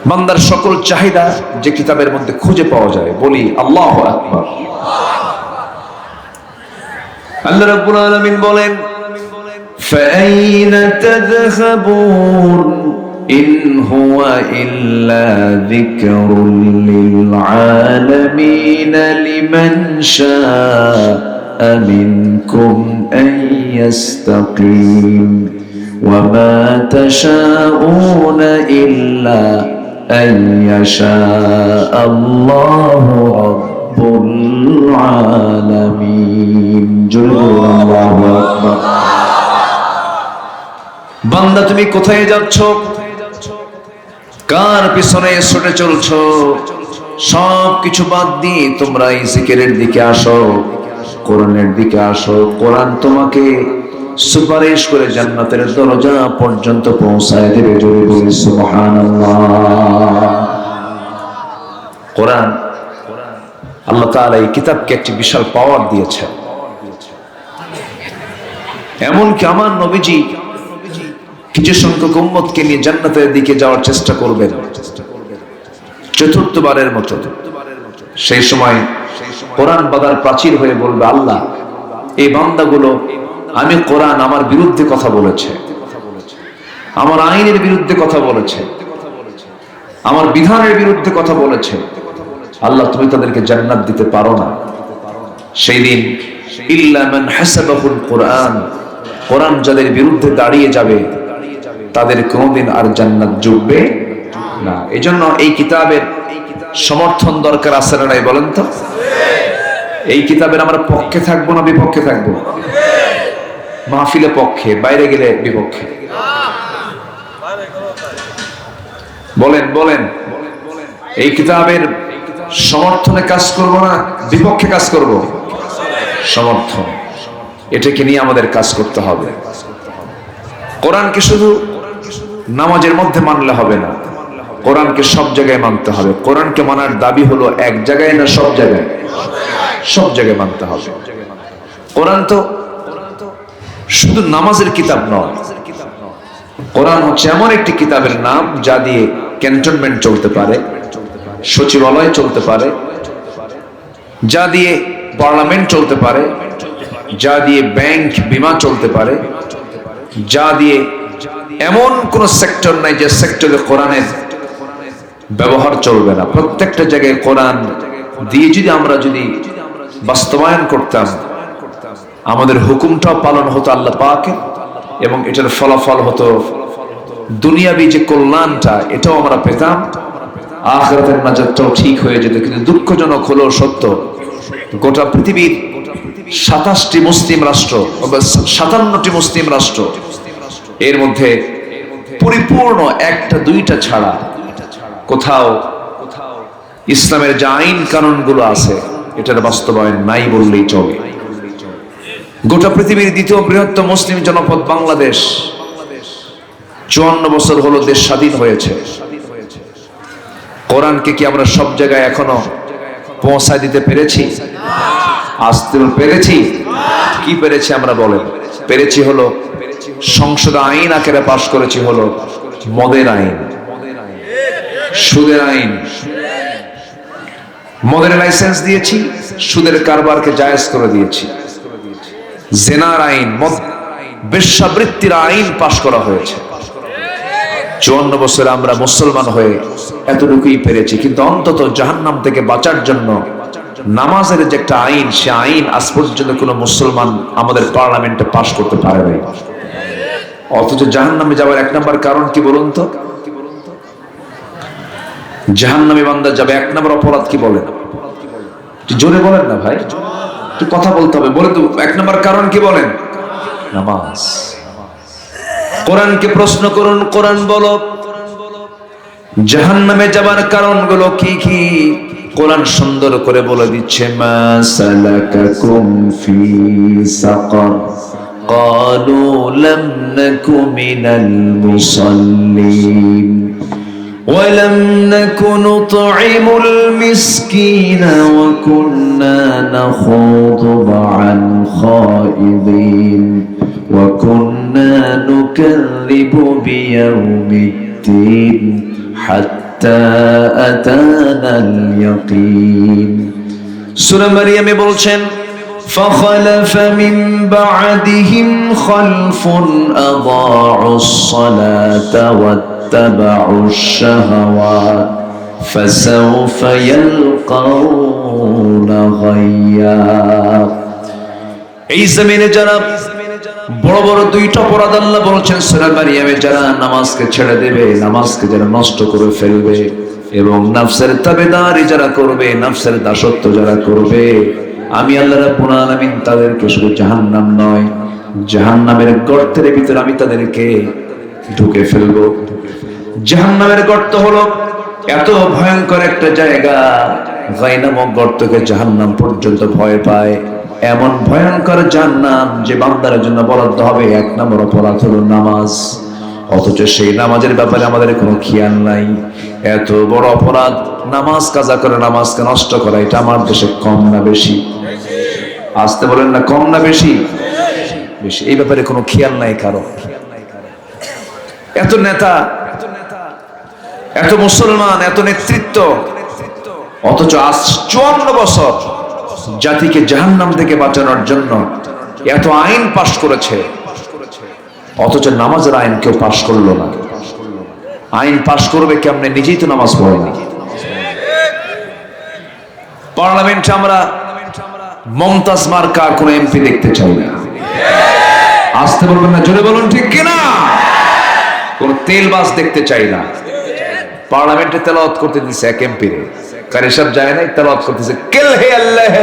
বান্দার সকল চাহিদা যে কিতাবের মধ্যে খুঁজে পাওয়া যায়। বলি আল্লাহু আকবার। আল্লাহ রাব্বুল আলামিন বলেন, ফাআইনা তাযহাবুন ইন হুয়া ইল্লা যিকরুল লিল আলামিন লিমান শাআ মিনকুম আন ইস্তাকিম ওয়া মা তাশাউনা ইল্লা আন ইয়াশা আল্লাহু রাব্বুল আলামিন। আল্লাহু আকবার। বান্দা তুমি কোথায় যাচ্ছ? কার পিছনে ছুটে চলছো? সব কিছু বাদ দিয়ে তোমরা এই জিকিরের দিকে আসো, কোরআনের দিকে আসো। কোরআন তোমাকে সুপারিশ করে জান্নাতের দরজা পর্যন্ত পৌঁছায় দেবে। জোরে বলি সুবহানাল্লাহ। কোরআন, আল্লাহ তাআলা এই কিতাবকে একটি বিশাল পাওয়ার দিয়েছেন। এমনকি আমার নবীজি কিছু সংখ্যক উম্মতকে নিয়ে জান্নাতের দিকে যাওয়ার চেষ্টা করবেন চতুর্থবারের মতো। সেই সময় কোরআন বাদার প্রাচীর হয়ে বলবে, আল্লাহ এই বান্দাগুলো, আমি কোরআন আমার বিরুদ্ধে কথা বলেছে, আমার আইনের বিরুদ্ধে কথা বলেছে, আমার বিধানের বিরুদ্ধে কথা বলেছে, আল্লাহ তুমি তাদেরকে জান্নাত দিতে পারো না। সেই দিন ইল্লা মান হাসাবাহুল কোরআন, কোরআন যাদের বিরুদ্ধে দাঁড়িয়ে যাবে তাদের কোনোদিন আর জান্নাত জুটবে না। এজন্য এই কিতাবের সমর্থন দরকার আছে না নাই বলেন তো? এই কিতাবের আমরা পক্ষে থাকবো না বিপক্ষে থাকবো? মাহফিলে পক্ষে, বাইরে গেলে বিপক্ষে। বলেন বলেন, এই কিতাবের সমর্থনে কাজ করব না বিপক্ষে কাজ করব? সমর্থন। এটাকে নিয়ে আমাদের কাজ করতে হবে। কোরআনকে শুধু নামাজের মধ্যে মানলে হবে না, কোরআনকে সব জায়গায় মানতে হবে। কোরআনকে মানার দাবি হলো এক জায়গায় না সব জায়গায়? সব জায়গায় মানতে হবে। কোরআন তো শুধু নামাজের কিতাব নয়, কোরআন হচ্ছে এমন একটি কিতাবের নাম যা দিয়ে ক্যান্টনমেন্ট চলতে পারে, সচিবালয় চলতে পারে, যা দিয়ে পার্লামেন্ট চলতে পারে, যা দিয়ে ব্যাংক বিমা চলতে পারে, যা দিয়ে এমন কোন সেক্টর নাই যে সেক্টরে কোরআনের ব্যবহার চলবে না। প্রত্যেকটা জায়গায় কোরআন দিয়ে আমরা যদি বাস্তবায়ন করতাম, আমাদের হুকুমটাও পালন হতো আল্লাহ পাকের, এবং এটার ফলাফল হতো দুনিয়াবি যে কল্যাণটা এটাও আমরা পেতাম, আখিরাতের নাজাতটাও ঠিক হয়ে যেত। কিন্তু দুঃখজনক হলো সত্য, গোটা পৃথিবীর 27টি মুসলিম রাষ্ট্র, 57টি মুসলিম রাষ্ট্র, এর মধ্যে পরিপূর্ণ একটা দুইটা ছাড়া কোথাও ইসলামের যে আইন কানুন গুলো আছে এটার বাস্তবায়ন নাই বললেই চলে। গোটা পৃথিবীর দ্বিতীয় বৃহত্তম মুসলিম জনপদ বাংলাদেশ, 54 বছর হলো দেশ স্বাধীন হয়েছে। কোরআনকে কি আমরা সব জায়গায় এখনো পৌঁছায় দিতে পেরেছি? আসতে পেরেছি? কি পেরেছি আমরা বলেন? পেরেছি হলো সংসদে আইন আকারে পাশ করেছি হলো মদের আইন, সুদের আইন, মদের লাইসেন্স দিয়েছি, সুদের কারবারকে জায়েজ করে দিয়েছি, জেনার আইন, বেশ্যাবৃত্তির আইন পাশ করা হয়েছে। 54 বছরে আমরা মুসলমান হয়ে এতটুকুই পেরেছি। কিন্তু অন্তত জাহান্নাম থেকে বাঁচার জন্য নামাজের যে একটা আইন, সে আইন আজ পর্যন্ত কোনো মুসলমান আমাদের পার্লামেন্টে পাশ করতে পারে নাই। অথচ জাহান্নামে যাওয়ার 1 নম্বর কারণ কি বলুন তো? জাহান্নামে বান্দা যাবে 1 নম্বর অপরাধ কি বলেন? জোরে বলেন না ভাই, একটু কথা বলতে হবে। বলেন তো 1 নম্বর কারণ কি বলেন? নামাজ। কোরআনকে প্রশ্ন করুন, কোরআন বলো জাহান্নামে যাবার কারণগুলো কি কি? কোরআন সুন্দর করে বলে দিচ্ছে, মা সালাকাকুম ফি সাকার ক্বালু লাম নাকু মিনাল মুসাল্লিন ওয়া লাম নাকু নুতঈমুল মিসকিনা ওয়া কুন্না নাখুযু মা'আল খাইদিন ওয়া কুন্না নুকাযযিবু বিয়াউমিদ্দিন হাত্তা حتى أتانا اليقين সূরা মারইয়ামে বলছেন فخلف من بعدهم خلف أضاعوا الصلاة واتبعوا الشهوات فسوف يلقون غيا এই জমিনে যারা বড় বড় দুইটা অপরাধ আল্লাহ বলেছেন সূরা মারইয়ামে, যারা নামাজকে ছেড়ে দেবে, নামাজকে যারা নষ্ট করে ফেলবে এবং নফসের তাবেদারি যারা করবে, নফসের দাসত্ব যারা করবে, আমি আল্লাহ রাব্বুল আলামিন তাদেরকে শুধু জাহান্নাম নয়, জাহান্নামের গর্তের ভিতরে আমি তাদেরকে ঢুকে ফেলবো। জাহান্নামের গর্ত হলো এত ভয়ঙ্কর একটা জায়গা, গায় নামক গর্তকে জাহান্নাম পর্যন্ত ভয় পায়। এমন ভয়ঙ্কর জাহান্নাম যে বান্দার জন্য বরাদ্দ হবে, এক নম্বর অপরাধ হলো নামাজ, অথচ সেই নামাজের ব্যাপারে আমাদের কোনো খেয়াল নাই। এত বড় অপরাধ নামাজ কাজা করে, নামাজকে নষ্ট করা, এটা আমার দেশে কম না বেশি? আসতে বলেন না, কম না বেশি? বেশি। এই ব্যাপারে কোনো খেয়াল নাই কারো। এত নেতা, এত মুসলমান, এত নেতৃত্ব, অথচ আজ 54 বছর জাতিকে জাহান্নাম থেকে বাঁচানোর জন্য এত আইন পাশ করেছে, অথচ নামাজের আইন কেউ পাশ করলো না। আইন পাশ করবে কেমনে? নিজেই তো নামাজ পড়েনি। পার্লামেন্টে আমরা মমতাজ মার্কা কোন এমপি দেখতে চাই না। আসতে বলবেন না, জোরে বলুন ঠিক কিনা? কোন তেলবাজ দেখতে চাই না। পার্লামেন্টে তেলাওয়াত করতে দিচ্ছে এক এমপি রে, কারি সাহেব যায় নাই, তেলাওয়াত করতেছে কেল হে আল্লাহ,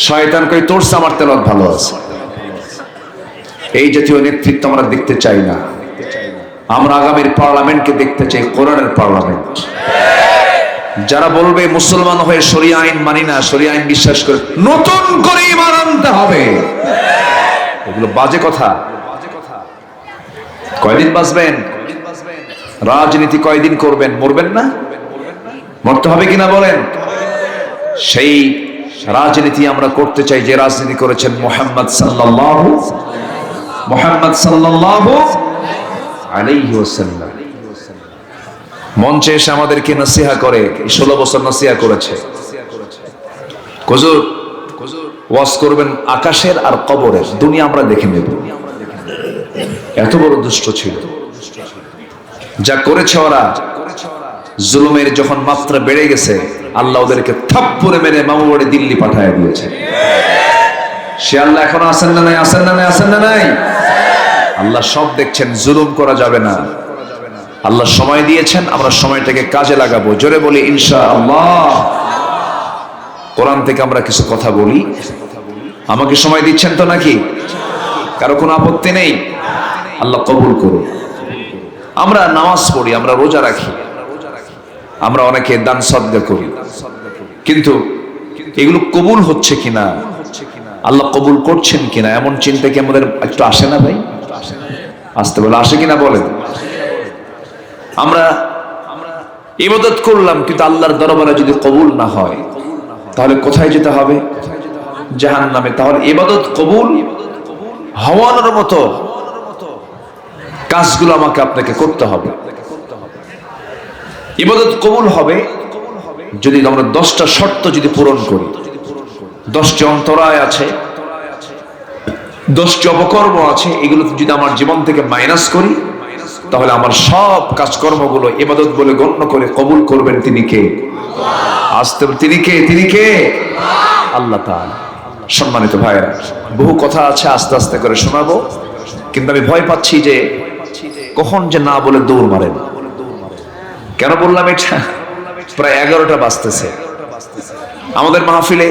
শয়তান কই তোরছে, আমার তেলাওয়াত ভালো আছে। এই জাতীয় নেতৃত্ব আমরা দেখতে চাই না। আমরা আগামীর পার্লামেন্টকে দেখতে চাই কোরআনের পার্লামেন্ট। যারা বলবে মুসলমান হয়ে শরিয়া আইন মানি না, শরিয়া আইন বিশ্বাস করে, নতুন করে ঈমান আনতে হবে, এগুলো বাজে কথা। কয়দিন বাঁচবেন? রাজনীতি কয়দিন করবেন? মরবেন না? মরতে হবে কিনা বলেন? সেই রাজনীতি আমরা করতে চাই যে রাজনীতি করেছেন মুহাম্মদ সাল্লাল্লাহু আলাইহি ওয়াসাল্লাম। মঞ্চে এসে আমাদেরকে নসিহা করে, 16 বছর নসিহা করেছে। হুজুর ওয়াজ করবেন আকাশের আর কবরের, দুনিয়া আমরা দেখে নেব। এত বড় দুষ্ট ছিল। যা করেছে ওরা, জুলুমের যখন মাত্রা বেড়ে গেছে, আল্লাহ ওদেরকে থাপ্পড়ে মেরে মামু বাড়ি দিল্লি পাঠায় দিয়েছে। সে আল্লাহ এখনো আছেন না নাই? আছেন না নাই? আছেন না নাই? আল্লাহ সব দেখছেন, জুলুম করা যাবে না। আল্লাহ সময় দিয়েছেন, আমরা সময়টাকে কাজে লাগাবো। জোরে বলি ইনশাআল্লাহ। কোরআন থেকে আমরা কিছু কথা বলি। আমাকে সময় দিচ্ছেন তো নাকি? কারো কোনো আপত্তি নেই? আল্লাহ কবুল করুন। আমরা নামাজ পড়ি, আমরা রোজা রাখি, আমরা অনেকে দান সদকা করি, কিন্তু এগুলো কবুল হচ্ছে কিনা, আল্লাহ কবুল করছেন কিনা, এমন চিন্তা কি আমাদের একটু আসে না ভাই? আসতে বলে আসে কিনা বলেন? আমরা ইবাদত করলাম, কিন্তু আল্লাহর দরবারে যদি কবুল না হয়, তাহলে কোথায় যেতে হবে? জাহান্নামে। তাহলে ইবাদত কবুল হওয়ার মতো কাজগুলো আমাকে আপনাকে করতে হবে। ইবাদত কবুল হবে যদি আমরা 10টা শর্ত যদি পূরণ করি। 10টি অন্তরায় আছে, 10টি অপকর্ম আছে, এগুলো যদি আমার জীবন থেকে মাইনাস করি, তাহলে আমার সব কাজকর্মগুলো ইবাদত বলে গণ্য করে কবুল করবেন তিনি কে? আসতে তিনি কে? তিনি কে? আল্লাহ তাআলা। সম্মানিত ভাইরা, বহু কথা আছে, আস্তে আস্তে করে শোনাবো, কিন্তু আমি ভয় পাচ্ছি যে কখন যে না বলে দৌড় মারেন। কেন বললাম এটা? প্রায় 11টা বাজতেছে। আমাদের মাহফিলে,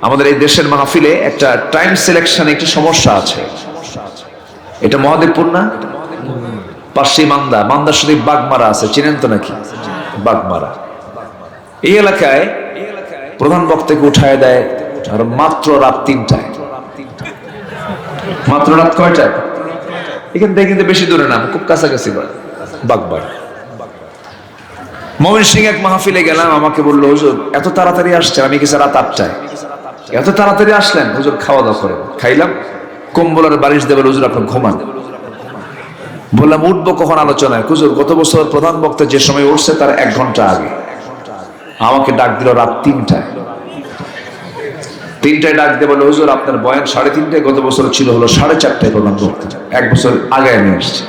আমাদের এই দেশের মাহফিলে একটা টাইম সিলেকশনে একটু সমস্যা আছে। এটা মহাদেবপুর না? পাশেই মান্দা, মান্দার সাথে বাগমারা আছে, চিনেন তো নাকি? বাগমারা এই এলাকায় প্রধান বক্তাকে উঠায় দেয় আর মাত্র রাত 3টায়। মাত্র রাত কয়টায়? এখান থেকে কিন্তু বেশি দূরে না, খুব কাছাকাছি বাগবার। ময়মনসিংহ এক মাহফিলে গেলাম, আমাকে বললো হুজুর এত তাড়াতাড়ি আসছেন? আমি গেছি রাত 8টায়। এত তাড়াতাড়ি আসলেন? হুজুর খাওয়া দাওয়া করেন। খাইলাম, কম্বল আর বালিশ দেবেন, হুজুর আপনি ঘুমান। বললাম উঠবো কখন আলোচনায়? হুজুর গত বছর প্রধান বক্তা যে সময় উঠছে তার 1 ঘন্টা আগে আমাকে ডাক দিল রাত 3টায়। 3টায় ডাক দিয়ে বললো, হুজুর আপনার বয়ান 3:30টায়, গত বছর ছিল হলো 4:30টায় প্রধান বক্তা, 1 বছর আগে নিয়ে আসছে।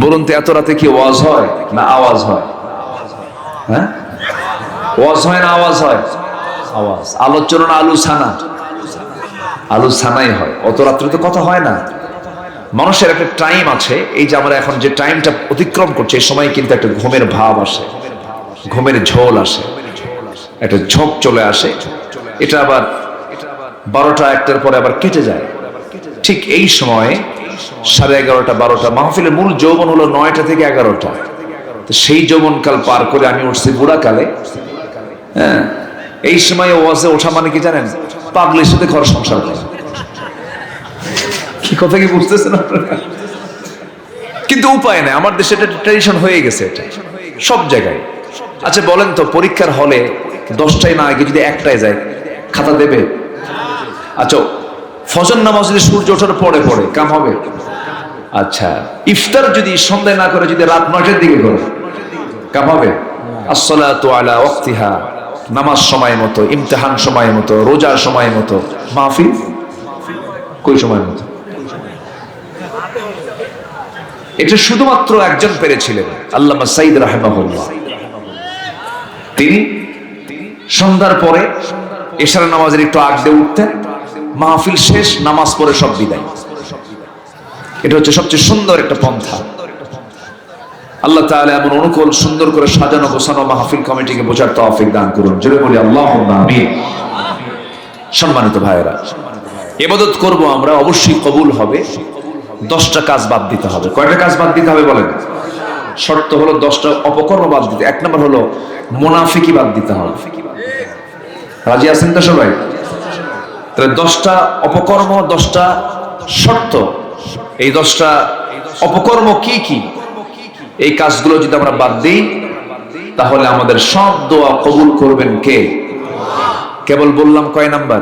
বলুন তো এত রাতে কি ওয়াজ হয় না আওয়াজ হয়? হ্যাঁ, ওয়াজ হয় না আওয়াজ হয়? আওয়াজ। আলোচনা না আলোচনা? আলোচনাই হয়। অত রাত্রে তো কথা হয় না। মানুষের একটা টাইম আছে, এই যে আমরা এখন যে টাইমটা অতিক্রম করছি, এই সময় কিন্তু একটা ঘুমের ভাব আসে, ঘুমের ঝোল আসে, একটা ঝোঁক চলে আসে। এটা আবার 12টা 1টার পরে আবার কেটে যায়। ঠিক এই সময় 11:30 12টা, মাহফিলের মূল যৌবন হলো 9টা থেকে 11টা। তো সেই যৌবনকাল পার করে আমি উঠছি বুড়াকালে। হ্যাঁ, এই সময় ওয়াজে ওঠা মানে কি জানেন? পাগলের সাথে ঘর সংসার করা। কি কথা কি বুঝতেছেন আপনারা? কিন্তু উপায় নেই, আমার দেশে এটা ট্র্যাডিশন হয়ে গেছে, এটা সব জায়গায়। আচ্ছা বলেন তো, পরীক্ষার হলে 10টায় না আগে যদি 1টায় যায়, খাতা দেবে? আচ্ছা, ফজর নামাজ যদি সূর্য ওঠার পরে পড়ে, কাম হবে? আচ্ছা, ইফতার যদি সন্ধ্যায় না করে যদি রাত 9টার দিকে করে, কাম হবে? আসসালাতু আলা ওয়াক্তিহা, নামাজ সময় মতো, ইমতিহান সময় মতো, রোজা সময় মতো, মাহফিল কই সময় মতো? এটা শুধুমাত্র একজন পেরেছিলেন, আল্লামা সাইদ রাহিমাহুল্লাহ। তিনি সন্ধ্যার পরে এশার নামাজের একটু আগে উঠতেন, মাহফিল শেষ, নামাজ পড়ে সব বিদায়। এটা হচ্ছে সবচেয়ে সুন্দর একটা পন্থা। আল্লাহ তাআলা এমন অনুকূল সুন্দর করে সাজানো গোছানো মাহফিল কমিটিকে বোঝার তৌফিক দান করুন। জোরে বলি আল্লাহুম্মা আমিন। সম্মানিত ভাইয়েরা, ইবাদত করব আমরা, অবশ্যই কবুল হবে। 10টা কাজ বাদ দিতে হবে। কয়টা কাজ বাদ দিতে হবে বলেন? শর্ত হলো 10টা অপকর্ম বাদ দিতে। 1 নম্বর হলো মুনাফিকি বাদ দিতে হবে। রাজি আছেন তো সবাই? তাহলে 10টা অপকর্ম, 10টা শর্ত। এই 10টা অপকর্ম কি কি? এই কাজগুলো যদি আমরা বাদ দিই, তাহলে আমাদের সব দোয়া কবুল করবেন কে? কেবল বললাম কয় নাম্বার?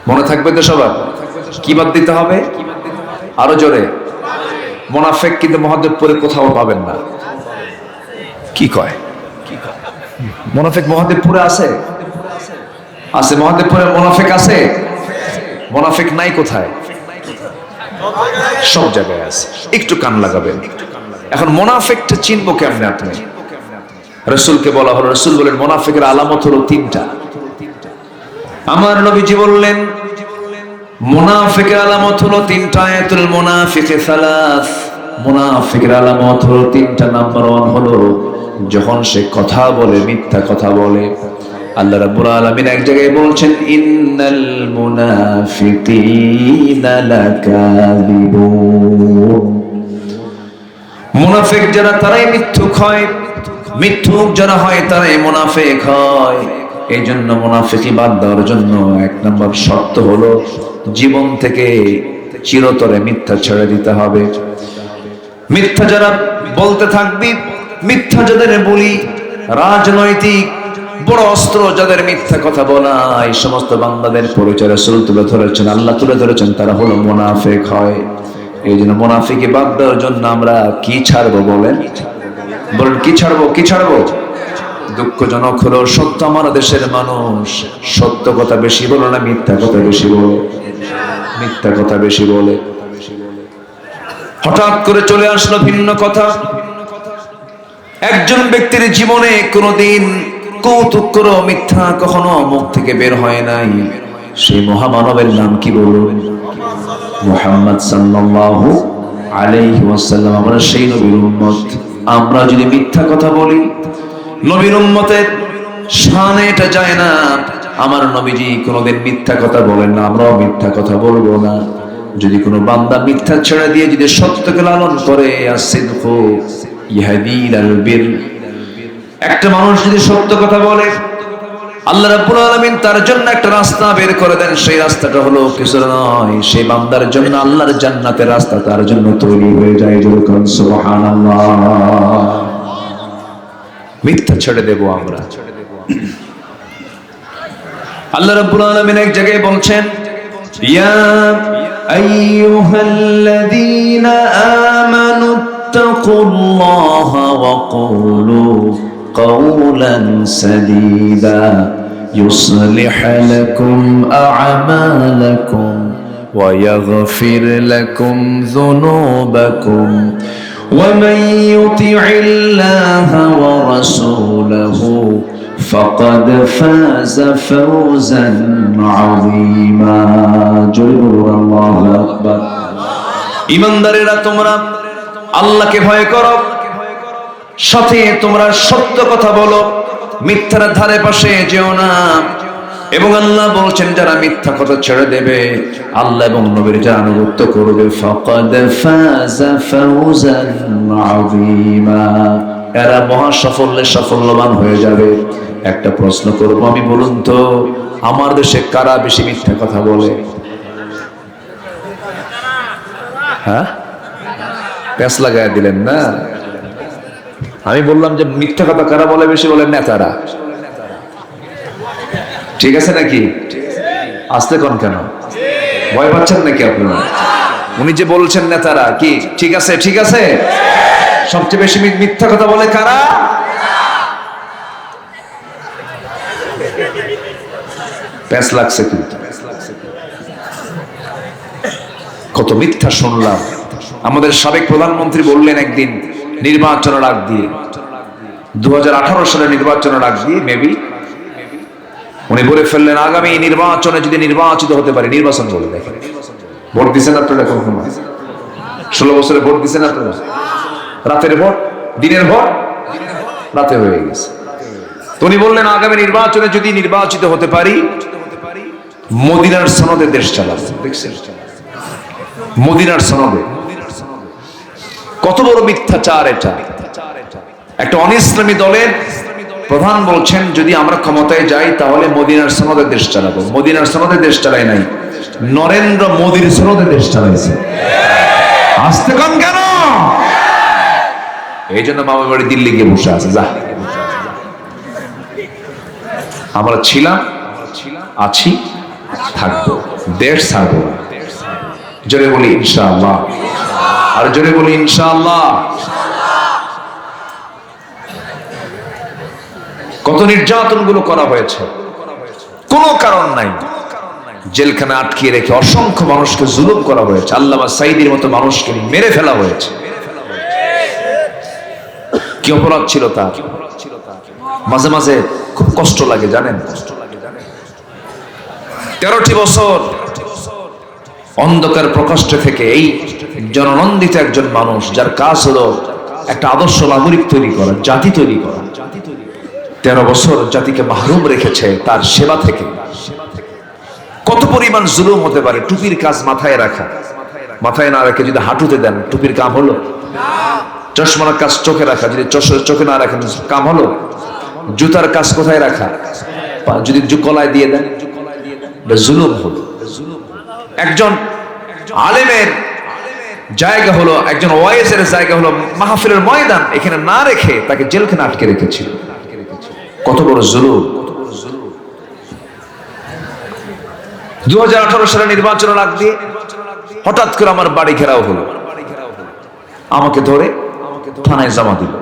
মনে থাকবে তো সবার? কি বাদ দিতে হবে? আরো জোরে। মুনাফিক কিন্তু মহাদেবপুরে কোথাও পাবেন না। কি কয়? মুনাফিক মহাদেবপুরে আছে? আছে, মহাদেবপুরে মুনাফিক আছে। মুনাফিক নাই কোথায়? সব জায়গায় আছে। একটু কান লাগাবেন। এখন মুনাফিকটা চিনবো কেমনে আপনি? রাসূলকে বলা হলো, রাসূল বলেন মুনাফিকের আলামত হলো 3টা। আমার নবীজি বললেন মুনাফিকের আলামত হলো 3টা। আয়াতুল মুনাফিকি সালাস। মুনাফিকের আলামত হলো 3টা। নাম্বার 1 হলো যখন সে কথা বলে, মিথ্যা কথা বলে। আল্লাহ রাব্বুল আলামিন এক জায়গায় বলছেন, ইন্নাল মুনাফিকিনা লাকাযিবুন। মুনাফিক যারা তারাই মিথ্যুক হয়, মিথ্যুক যারা হয় তারাই মুনাফিক হয়। এই জন্য মুনাফিকি বাদ দেওয়ার জন্য 1 নম্বর শর্ত হলো জীবন থেকে চিরতরে মিথ্যা ছেড়ে দিতে হবে। মিথ্যা যারা বলতে থাকবি, মিথ্যা যাদের বলি, রাজনৈতিক বড় অস্ত্র যাদের মিথ্যা কথা বলা, এই সমস্ত বান্দাদের পরিচয় রাসূল তুলে ধরেছেন, আল্লাহ তুলে ধরেছেন, তারা হলো মুনাফিক হয়। এই জন্য মুনাফিকি বাদ দেওয়ার জন্য আমরা কি ছাড়বো বলেন? বলেন কি ছাড়বো? কি ছাড়বো? দুঃখজনক হলো সত্য আমার দেশের মানুষ সত্য কথা বেশি বলে না, মিথ্যা কথা বেশি বলে। মিথ্যা কথা বেশি বলে। হঠাৎ করে চলে আসলো ভিন্ন কথা। একজন ব্যক্তির জীবনে কোনোদিন কৌতুক করো মিথ্যা কখনো মুখ থেকে বের হয় নাই। সেই মহামানবের নাম কি বলুন? মুহাম্মদ সাল্লাল্লাহু আলাইহি ওয়াসাল্লাম। আমরা সেই নবীর উম্মত। আমরা যদি মিথ্যা কথা বলি, নবীর উম্মতের শানে এটা যায় না। আমার নবীজি কোনোদিন মিথ্যা কথা বলেন না, আমরাও মিথ্যা কথা বলবো না। যদি কোনো বান্দা মিথ্যা ছেড়ে দিয়ে যদি সত্যকে লালন করে, আসিদকু ইয়াহদি ইলাল বির, একটা মানুষ যদি সত্য কথা বলে, আল্লাহ রাব্বুল আলামিন তার জন্য একটা রাস্তা বের করে দেন। সেই রাস্তাটা হলো কিছু নয়, সেই বান্দার জন্য আল্লাহর জান্নাতের রাস্তা তার জন্য তৈরি হয়ে যায়। যেরকম সুবহানাল্লাহ। মিথ্যা ছেড়ে দেব আমরা। আল্লাহ রাব্বুল আলামিন এক জায়গায় বলছেন, ইয়া أيها الذين آمنوا اتقوا الله وقولوا قولا سديدا يصلح لكم أعمالكم ويغفر لكم ذنوبكم ومن يطع الله ورسوله فقد فاز فوزا عظيما جل الله أكبر ঈমানদারেরা তোমরা আল্লাহকে ভয় করো সাথে তোমরা সত্য কথা বলো মিথ্যার ধারে পাশে যেও না এবং আল্লাহ বলছেন যারা মিথ্যা কথা ছেড়ে দেবে আল্লাহ এবং নবীর যারা আনুগত্য করবে ফাকাদ ফাযা ফাওজান আযীমা এরা মহা সাফল্যে সাফল্যবান হয়ে যাবে। একটা প্রশ্ন করব আমি, বলুন তো আমার দেশে কারা বেশি মিথ্যা কথা বলে? হ্যাঁ, প্যাঁচ লাগায় দিলেন না। আমি বললাম যে মিথ্যা কথা কারা বলে বেশি? বলেন নেতারা। ঠিক আছে নাকি? আসতে কোন কেন ভয় পাচ্ছেন নাকি আপনারা? উনি যে বলছেন নেতারা, কি ঠিক আছে? ঠিক আছে, সবচেয়ে বেশি মিথ্যা কথা বলে কারা? প্যাঁচ লাগছে কিন্তু। কত মিথ্যা শুনলাম। আমাদের সাবেক প্রধানমন্ত্রী বললেন একদিন নির্বাচনের আগ দিয়ে, 2018 সালে নির্বাচনের আগ দিয়ে মেবি উনি বলে ফেললেন আগামী নির্বাচনে যদি নির্বাচিত হতে পারে, নির্বাচন বলে দেখেন, ভোট দিচ্ছেন আপনারা কখনো? 16 বছরে ভোট দিচ্ছেন আপনারা? রাতের ভোট, দিনের ভোট রাতে হয়ে গেছে। উনি বললেন আগামী নির্বাচনে যদি নির্বাচিত হতে পারি মদিনার সনদে দেশ চালাবো। দেখছেন মদিনার সনদে? কত বড় মিথ্যাচার এটা। একটা অনিসলামী দলের প্রধান বলছেন যদি আমরা ক্ষমতায় যাই তাহলে মদিনার সনদে দেশ চালাবো। মদিনার সনদে দেশ চালাই নাই, নরেন্দ্র মোদীর সনদে দেশ চালাইছে। আসতে কম কেন? এই জন্য মামার বাড়ি দিল্লি গিয়ে বসে আছে। যা, আমরা ছিলাম, আছি, থাকবো, দেশ ছাড়বো। জোরে বলি ইনশাআল্লাহ, আর জোরে বলি ইনশাআল্লাহ। কত নির্যাতন গুলো করা হয়েছে, কোনো কারণ নাই। জেলখানে আটকিয়ে রেখে অসংখ্য মানুষকে জুলুম করা হয়েছে। আল্লামা সাঈদীর মতো মানুষকে মেরে ফেলা হয়েছে। কি অপরাধ ছিল তার? মাঝে মাঝে খুব কষ্ট লাগে জানেন। 13টি বছর অন্ধকার প্রকোষ্ঠে থেকে এই জননন্দিত একজন মানুষ, যার কাজ হলো একটা আদর্শ নাগরিক তৈরি করা, জাতি তৈরি করা, 13 বছর জাতিকে মাহরুম রেখেছে তার সেবা থেকে। কত পরিমাণ জুলুম হতে পারে। টুপির কাজ মাথায় রাখা, মাথায় না রেখে যদি হাঁটুতে দেন টুপির কাম হলো? চশমার কাজ চোখে রাখা, যদি চোখে না রাখেন কাম হলো? জুতার কাজ কোথায় রাখা, যদি কলায় দিয়ে দেন জুলুম হলো। একজন আলেমের জায়গা হলো, একজন ওয়াইজের জায়গা হলো মাহফিলের ময়দান, এখানে না রেখে তাকে জেলখানে আটকে রেখেছিল। কত বড় জুলুম। 2018 সালে নির্বাচনের আগ দিয়ে হঠাৎ করে আমার বাড়ি ঘেরাও হলো। আমাকে ধরে থানায় জমা দিল।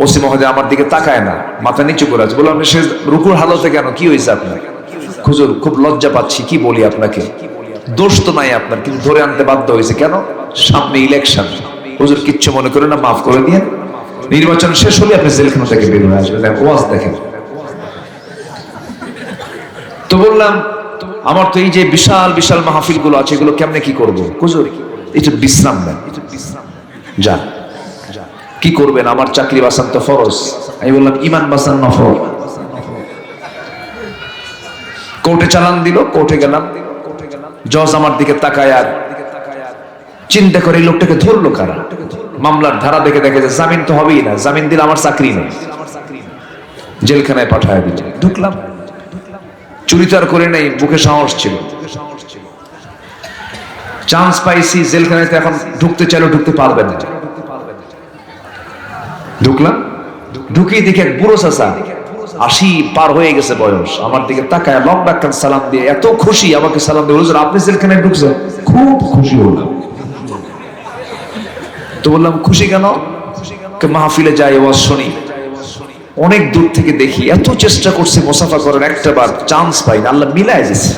ওসি মহোদয় আমার দিকে তাকায় না, মাথা নিচু করে আছে। বললাম সে রুকুর হালতে কেন, কি হয়েছে আপনার? হুজুর খুব লজ্জা পাচ্ছি, কি বলি আপনাকে, দোষ তো নাই আপনার, কিন্তু ধরে আনতে বাধ্য হয়েছে। কেন? সামনে ইলেকশন। হুজুর কিচ্ছু মনে করে না, মাফ করে দিয়ে, নির্বাচন শেষ হলে আপনি জেলখানা থেকে বের হয়ে আসবেন, ওয়াজ দেখেন। তো বললাম আমার তো এই যে বিশাল বিশাল মাহফিল গুলো আছে, এগুলো কেমনে কি করবো? হুজুর একটু বিশ্রাম নেন, যা কি করবেন, আমার চাকরি বাঁচান তো ফরজ। আমি বললাম ইমান বাঁচান নফল। কোর্টে চালান দিল, কোর্টে গেলাম। জজ আমার দিকে তাকায় আর চিন্তা করে এই লোকটাকে ধরলো কারা। মামলার ধারা দেখে দেখে যে জামিন তো হবেই না, জামিন দিলে আমার চাকরি নেই, জেলখানায় পাঠায় দিল। ঢুকলাম, চুরি তো আর করে নেই, বুকে সাহস ছিল, চান্স পাইছি। জেলখানাতে এখন ঢুকতে চাইলেও ঢুকতে পারবেন না। ঢুকলাম, ঢুকিয়ে দেখে এক বুড়ো চাচা 80 পার হয়ে গেছে বয়স, আমার দিকে তাকায় লম্বা একটা সালাম দিয়ে এত খুশি, আমাকে সালাম দিয়ে হুজুর আপনি জেলখানায় ঢুকছেন? খুব খুশি হলাম। তো বললাম খুশি কেন? মাহফিলে যাই, ওয়াজ শুনি, অনেক দূর থেকে দেখি, এত চেষ্টা করছে মুসাফা করার, একটা বার চান্স পাই না, আল্লাহ মিলাই দিয়েছে।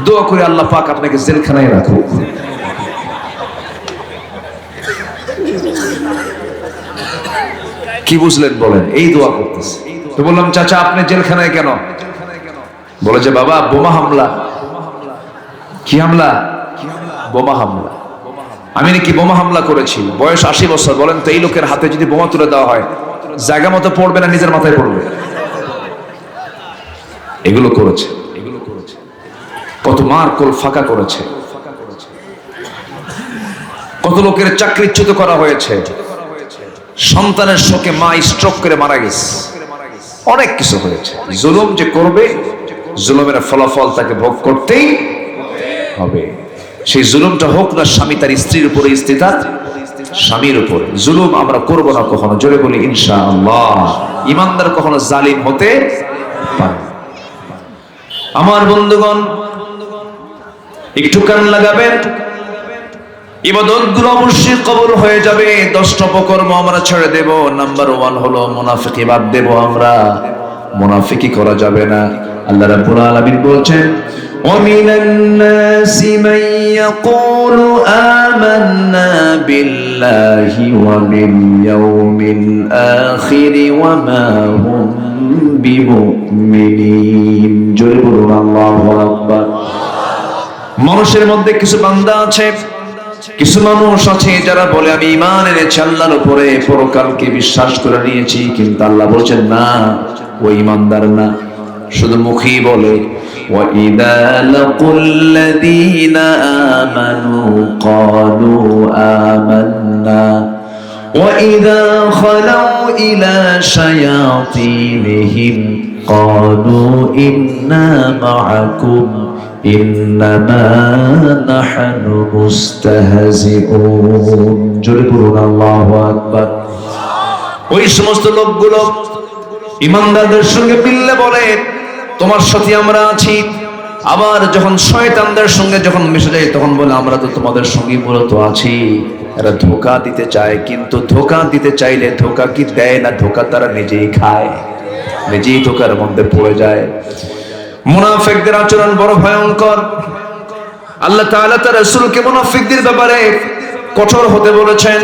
দোয়া করে আল্লাহ পাক আপনাকে জেলখানায় রাখুক। কি বুঝলেন বলেন? এই দোয়া করতেছে। তো বললাম চাচা আপনি জেলখানায় কেন? বলে যে বাবা বোমা হামলা। কি হামলা? বোমা হামলা। আমি নাকি বোমা হামলা করেছি, বয়স 80 বছর। বলেন তো এই লোকের হাতে যদি বোমা তুলে দেওয়া হয়, জায়গা মতো পড়বে না নিজের মাথায় পড়বে? এগুলো করেছে, কত মার কোল ফাঁকা করেছে, কত লোকের চাকরিচ্যুত করা হয়েছে, সন্তানের শোকে মা স্ট্রোক করে মারা গেছে, অনেক কিছু হয়েছে। জুলুম যে করবে, জুলুমের ফলাফল তাকে ভোগ করতেই হবে। সেই জুলুমটা হোক না স্বামী তার স্ত্রীর উপরে, স্ত্রী তার স্বামীর উপরে। জুলুম আমরা করব না কখনো, জোরে বলি ইনশাআল্লাহ। ইমানদার কখনো জালিম হতে পারে। আমার বন্ধুগণ একটু কান লাগাবেন, ইবাদত গুলো অবশ্যই কবুল হয়ে যাবে। 10টা অপকর্ম আমরা ছেড়ে দেব। নাম্বার 1 হলো মুনাফিকি বাদ দেব আমরা, মুনাফিকি করা যাবে না। আল্লাহ রাব্বুল আলামিন বলছেন وَمِنَ النَّاسِ مَن يَقُولُ آمَنَّا بِاللَّهِ وَبِالْيَوْمِ الْآخِرِ وَمَا هُمْ بِمُؤْمِنِينَ। জোরে বলুন আল্লাহু আকবার। মানুষের মধ্যে কিছু বান্দা আছে, কিছু মানুষ আছে যারা বলে আমি ঈমান এনেছি আল্লাহর উপরে, পরকালকে বিশ্বাস করে নিয়েছি, কিন্তু আল্লাহ বলেন না, ও ঈমানদার না, শুধু মুখেই বলে। وَإِذَا لَقُوا الَّذِينَ آمَنُوا قَالُوا آمَنَّا وَإِذَا خَلَوْا إِلَى شَيَاطِينِهِمْ قَالُوا إِنَّا مَعَكُمْ إِنَّمَا نَحْنُ مُسْتَهْزِئُونَ। জোরে বলুন আল্লাহু আকবার। ওই সমস্ত লোকগুলো ঈমানদারদের সঙ্গে মিললে বলে তোমার সাথে আমরা আছি, আবার যখন শয়তানদের সঙ্গে যখন মিশে যায় তখন বলে আমরা তো তোমাদের সঙ্গে মূলত আছি। এরা ধোঁকা দিতে চায়, কিন্তু ধোঁকা দিতে চাইলে ধোঁকা কি দেয় না, ধোঁকা তারা নিজেই খায়, নিজেই ধোঁকার মধ্যে পড়ে যায়। মুনাফিকদের আচরণ বড় ভয়ঙ্কর। আল্লাহ তাআলা তার রাসূলকে মুনাফিকদের ব্যাপারে কঠোর হতে বলেছেন।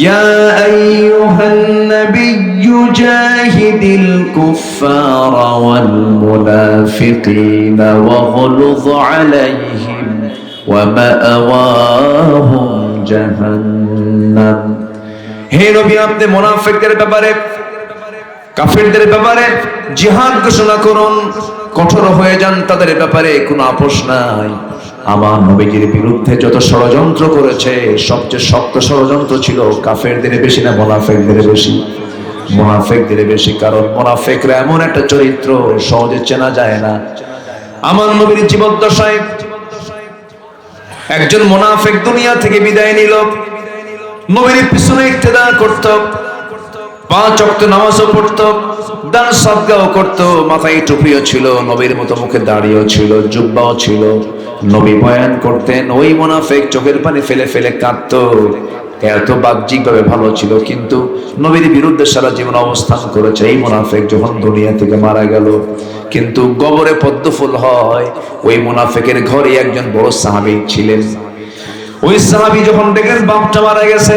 ইয়া আইয়ুহান নাবিয়্যু জাহিদিল কুফফারা ওয়াল মুনাফিকিনা ওয়াগলুয আলাইহিম ওয়া মাআওয়াহুম জাহান্নাম। হে নবী আপনি মুনাফিকদের ব্যাপারে, কাফেরদের ব্যাপারে জিহাদ ঘোষণা করুন, কঠোর হয়ে যান তাদের ব্যাপারে, কোনো আপোষ নাই। আমার নবীজির বিরুদ্ধে যত ষড়যন্ত্র করেছে, সবচেয়ে শক্ত ষড়যন্ত্র ছিল কাফেরদের বেশি না মুনাফিকদের বেশি? মুনাফিকদের বেশি। কারণ মুনাফিকরা এমন একটা চরিত্র, সহজে চেনা যায় না। আমার নবীর জীবদ্দশায় একজন মুনাফিক দুনিয়া থেকে বিদায় নিল, নবীর পিছনে ইক্তেদা করত, 5 ওয়াক্ত নামাজও পড়তো, দান সাদগাও করতো, মাথায় টুপিও ছিল, নবীর মতো মুখে দাড়িও ছিল, জুব্বাও ছিল। নবী বয়ান করতেন, ওই মুনাফিক চোখের পানি ফেলে ফেলে কাঁদতো। এত বাহ্যিক ভাবে ভালো ছিল, কিন্তু নবীর বিরুদ্ধে সারা জীবন অবস্থান করেছে। এই মুনাফিক যখন দুনিয়া থেকে মারা গেল, কিন্তু কবরে পদ্ম ফুল হয়। ওই মুনাফিকের ঘরে একজন বড় সাহাবী ছিলেন। ওই সাহাবী যখন দেখলেন বাপটা মারা গেছে,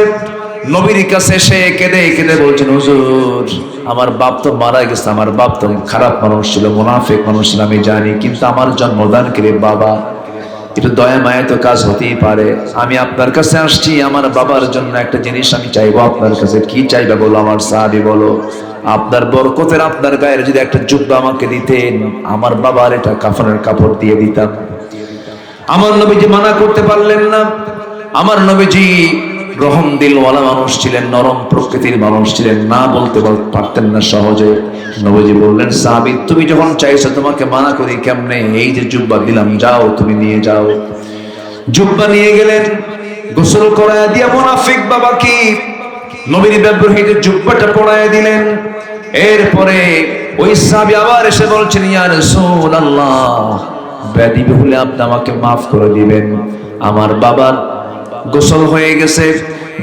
নবীর কাছে এসে কেঁদে কেঁদে বলছেন, হুজুর আমার বাপ তো মারা গেছে, আমার বাপ তো খারাপ মানুষ ছিল, মুনাফিক মানুষ ছিল, আমি জানি, কিন্তু আমার জন্মদানকারী বাবা, একটু দয়া মায়া তো কাজ হতেই পারে। আমি আপনার কাছে আসছি, আমার বাবার জন্য একটা জিনিস আমি চাইবো আপনার কাছে। কি চাইবে বলো? আমার সাহাবী বলো, আপনার বরকতের আপনার গায়ের যদি একটা জুব্বা আমাকে দিতেন, আমার বাবার এটা কাফনের কাপড় দিয়ে দিতাম। আমার নবীজি মানা করতে পারলেন না। আমার নবীজি রহম দিলওয়ালা মানুষ ছিলেন, নরম প্রকৃতির মানুষ ছিলেন, না বলতে পারতেন না সহজে। নবীজি বললেন, সাহাবী তুমি যখন চাইছো তোমাকে মানা করি কেমনে? এই যে জুব্বা দিলাম, যাও তুমি নিয়ে যাও। জুব্বা নিয়ে গেলেন, গোসল করায় দিয়া মুনাফিক বাবাকে নবীর ব্যবহৃত জুব্বাটা পরায় দিলেন। এরপরে ওই সাহাবী আবার এসে বলছেন, ইয়া রাসূলুল্লাহ, ব্যাধি হলে আপনি আমাকে মাফ করে দিবেন। আমার বাবার গোসল হয়ে গেছে,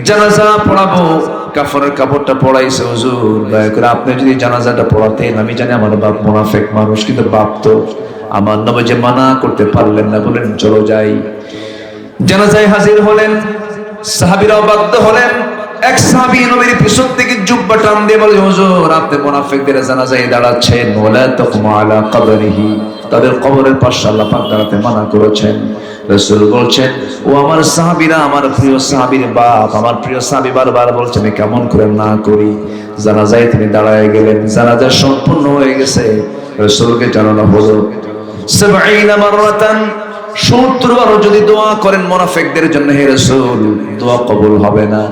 জানাজা পড়াবো, কাফনের কাপড়টা পড়াইছে হুজুর, দয়া করে আপনি যদি জানাজাটা পড়াতেন। আমি জানি আমার বাপ মুনাফিক মানুষ, কিন্তু বাপ তো আমার নবীজি মানা করতে পারলেন না, বলেন চলো যাই। জানাজায় হাজির হলেন, সাহাবীরাও বাধ্য হলেন। এক সাহাবী নবীর পিছন থেকে জুব্বা টান দিয়ে বলে, হুজুর আপনি মুনাফিকদের জানাজায় দাঁড়াচ্ছেন, ওয়ালা তাকুমু আলা কবরিহি, তাদের কবরের পাশে আল্লাহ পাক দাঁড়াতে মানা করেছেন। রাসূল বলছেন, ও আমার সাহাবীরা, আমার প্রিয় সাহাবীর বাপ, আমার প্রিয় সাহাবী বারবার বলছেন আমি কেমন করে না করি। জানাজায় তিনি দাঁড়ায় গেলেন, জানাজা সম্পূর্ণ হয়ে গেছে। রাসূলকে জানানো হলো 70 মাররাতান, 70 বার যদি দোয়া করেন মুনাফিকদের জন্য, হে রাসূল দোয়া কবুল হবে না।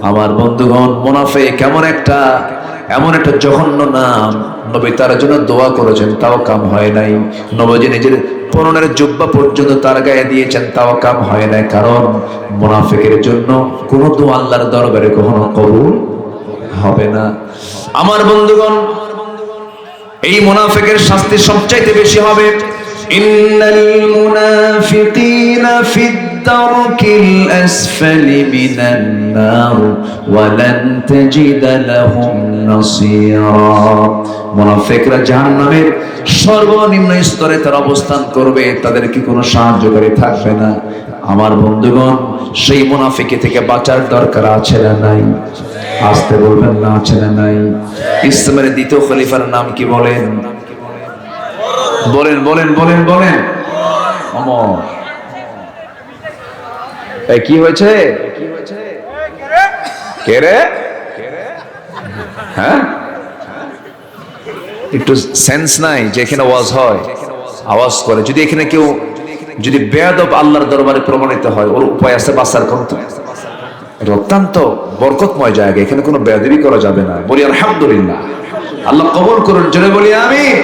আমার বন্ধুগণ, মুনাফিক এমন একটা জঘন্য নাম, নবী তার জন্য দোয়া করেছেন তাও কাম হয় নাই। নবীজি নিজের পরনের জুব্বা পর্যন্ত তার গায়ে দিয়েছেন তাও কাম হয় নাই, কারণ মুনাফিকের জন্য কোনো দোয়া আল্লাহর দরবারে কখনো কবুল হবে না। আমার বন্ধুগণ, এই মুনাফিকের শাস্তি সবচাইতে বেশি হবে। ইন্নাল মুনাফিকিনা ফিদ দারকিল আসফালি মিনান নার ওয়া লান তাজিদা লাহুম নাসীরা। মুনাফিকরা জাহান্নামের সর্বনিম্ন স্তরে তার অবস্থান করবে, তাদের কি কোনো সাহায্যকারী থাকবে না। আমার বন্ধুগণ, সেই মুনাফিকি থেকে বাঁচার দরকার আছে না নাই? আসতে বলবেন না, আছে না নাই? ইসলামের দ্বিতীয় খলিফার নাম কি বলেন? বলেন বলেন বলেন বলেন। ওমর। এই কি হয়েছে? কে রে? হ্যাঁ, একটু সেন্স নাই যে এখানে ওয়াজ হয়, আওয়াজ করে। যদি এখানে কেউ যদি বেয়াদব আল্লাহর দরবারে প্রমাণিত হয়, ওর উপায় আছে বাঁচার? কোন তো এটা অত্যন্ত বরকতময় জায়গা, এখানে কোনো বেয়াদবি করা যাবে না। বলি আলহামদুলিল্লাহ, আল্লাহ কবুল করুন, জোরে বলি আমিন।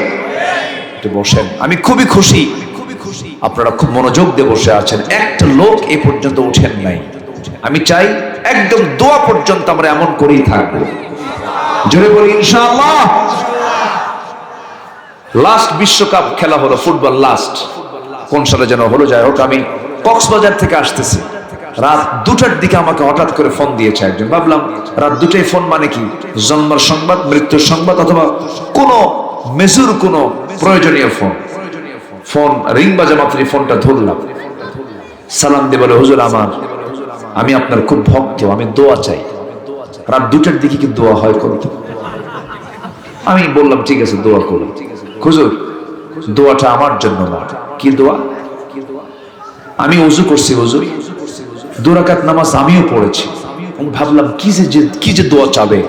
বসেন, আমি খুবই খুশি আপনারা খুব মনোযোগ দিয়ে বসে আছেন। একটা লোক এ পর্যন্ত উঠেন নাই। আমি চাই একদম দোয়া পর্যন্ত আমরা এমন করেই থাকবো, জোরে বলি ইনশাআল্লাহ। লাস্ট বিশ্বকাপ খেলা হলো, ফুটবল লাস্ট কোন সালে যেন হলো, যাই হোক, আমি কক্সবাজার থেকে আসতেছি, রাত 2টার দিকে আমাকে হঠাৎ করে ফোন দিয়েছে একজন। ভাবলাম রাত 2টায় ফোন মানে কি, জন্মের সংবাদ, মৃত্যুর সংবাদ, অথবা কোনো মেজর কোনো প্রয়োজনীয় ফোন। ফোন রিং বাজা মাত্রই ফোনটা ধরলাম, সালাম দিয়ে বলে, হুজুর আমি আপনার খুব ভক্ত, আমি দোয়া চাই। রাত 2টার দিকে কি দোয়া হয় করতে? আমি বললাম ঠিক আছে দোয়া করুন। হুজুর দোয়াটা আমার জন্য না। কি দোয়া? আমি ওযু করছি হুজুর, 2 রাকাত নামাজ আমিও পড়েছি। আমি ভাবলাম কি যে দোয়া চাবে।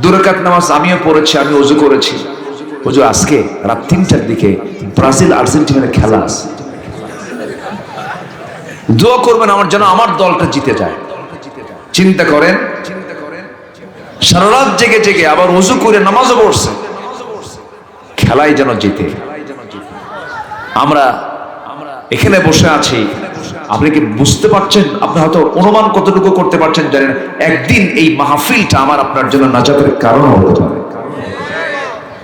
2 রাকাত নামাজ আমিও পড়েছি, আমি ওযু করেছি। হুজুর আজকে রাত 3টার দিকে ব্রাজিল আর্জেন্টিনার খেলা আছে, দোয়া করবেন আমার জন্য, আমার দলটা জিতে যায়। চিন্তা করেন, সারা রাত জেগে জেগে আবার ওযু করে নামাজও পড়ছে, খেলাই যেন জিতে। আমরা এখানে বসে আছি, আপনি কি বুঝতে পারছেন? আপনি হয়তো অনুমান কতটুকু করতে পারছেন জানেন, একদিন এই মাহফিলটা আমার আপনার জন্য নাজাতের কারণ হতে পারে।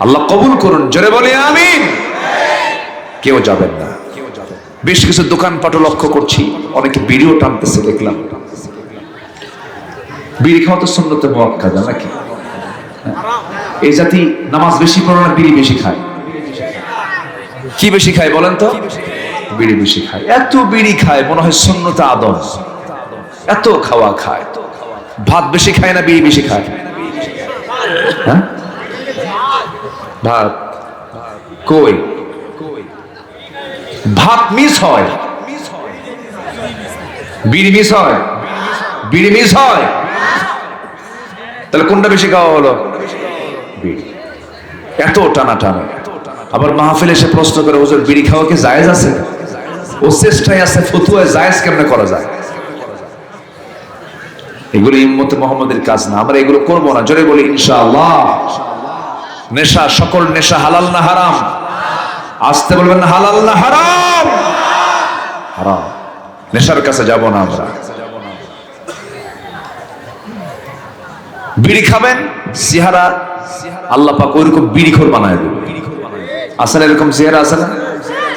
আল্লাহ কবুল করুন, জোরে বলি আমিন। কেউ যাবেন না। বেশ কিছু দোকানপাটও লক্ষ্য করছি, অনেকে বিড়িও টানতেছে দেখলাম। বিড়ি খাওয়া তো সুন্নতে মুআক্কাদা নাকি? এই জাতি নামাজ বেশি পড়ে না, বিড়ি বেশি খায়। কি বেশি খায় বলেন তো? বিড়ি বেশি খায়। এত বিড়ি খায় মনে হয় সুন্নতে আদম, এত খাওয়া খায়। ভাত বেশি খায় না বিড়ি বেশি খায়? হ্যাঁ, ভাত কই? ভাত মিস হয়, বিড়ি মিস হয়, বিড়ি মিস হয়। তাহলে কোনটা বেশি খাওয়া হলো? বিড়ি। এত টানা টানা। আবার মাহফিলে এসে প্রশ্ন করে, হুজুর বিড়ি খাওয়া কি জায়েজ আছে? ও চেষ্টায় আছে ফতুয়ায় জায়েজ কেমনে করা যায়। এগুলো উম্মতে মুহাম্মাদের কাজ না, আমরা এগুলো করবো না। জোরে বলি ইনশাআল্লাহ। নেশা, সকল নেশা হালাল না হারাম? আসতে বলবেন না, হালাল না হারাম? হারাম। নেশার কাছে যাব না আমরা। বিড়ি খাবেন, চেহারা আল্লাহ পাক ওইরকম বিড়িখোর বানায় দেবে। আছে না এরকম চেহারা? আছে না?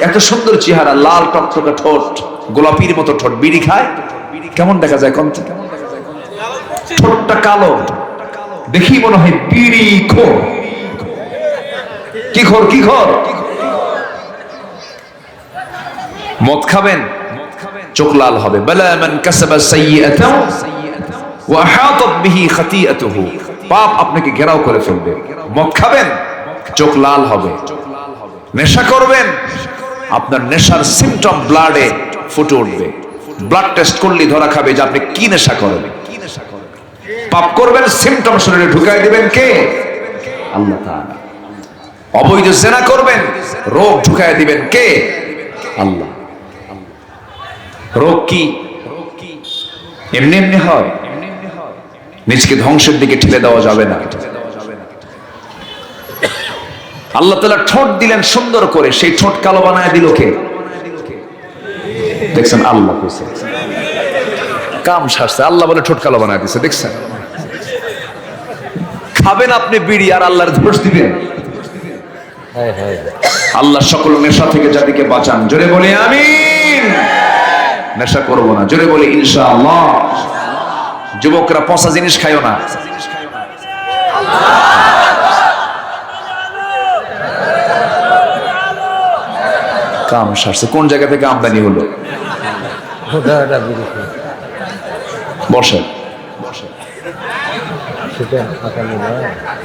এত সুন্দর চেহারা, লাল টকটকে ঠোঁট, গোলাপির মতো ঠোঁট, বিড়ি খায়, কেমন দেখা যায় কোন? ঠোঁটটা কালো, দেখি মনে হয় বিড়ি খোর। কি খোর? কি খোর? মদ খাবেন, চোখ লাল হবে। বালা মান কাসাবা সাইয়্যাতান ওয়া আহাতাত বিহি খাতিআতুহু, পাপ আপনাকে ঘেরাও করে ফেলবে। মদ খাবেন, চোখ লাল হবে। নেশা করবেন, আপনার নেশার সিমটম ব্লাডে ফুটে উঠবে। ব্লাড টেস্ট করলে ধরা খাবে যে আপনি কি নেশা করেন। পাপ করবেন, সিমটম শরীরে ঢুকাই দিবেন কে? আল্লাহ তাআলা। অবৈধ জিনা করবেন, রোগ ঢুকাই দিবেন কে? আল্লাহ। রোগ কি এমনি এমনি হয়? নিজকে ধ্বংসের দিকে ঠেলে দেওয়া যাবে না। আল্লাহ তাআলা ঠোঁট দিলেন সুন্দর করে, সেই ঠোঁট কালো বানায় দিল কে? দেখছেন? আল্লাহ কইছে। কাম সারছে, আল্লাহ বলে ঠোঁট কালো বানায় দিছে। দেখছেন? খাবেন আপনি বিড়ি আর আল্লাহর দোষ দিবেন? আল্লাহ সকল নেশা থেকে জাতিকে বাঁচান। জোরে বলি আমিন। নেশা করবো না, জোরে বলি ইনশাআল্লাহ। যুবকরা পচা জিনিস খায়ও না। কাম সারছে, কোন জায়গা থেকে আমদানি হলো? বসে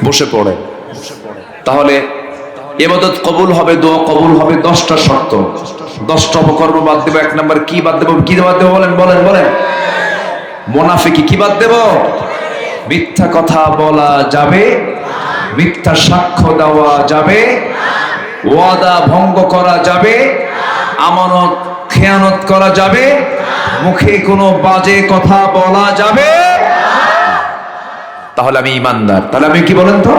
বসে পড়ে। তাহলে ইবাদত কবুল হবে, দোয়া কবুল হবে 10টা শর্ত। 10টা অপকর্ম বাদ দেব। 1 নাম্বার কি বাদ দেব? কি বাদ দেব? বলেন বলেন বলেন। মুনাফিকি কি বাদ দেব? মিথ্যা কথা বলা যাবে, মিথ্যা সাক্ষ্য দেওয়া যাবে, ওয়াদা ভঙ্গ করা যাবে, আমানত খেয়ানত করা যাবে, মুখে কোনো বাজে কথা বলা যাবে। তাহলে আমি ইমানদার। তাহলে আমি কি বলেন তো?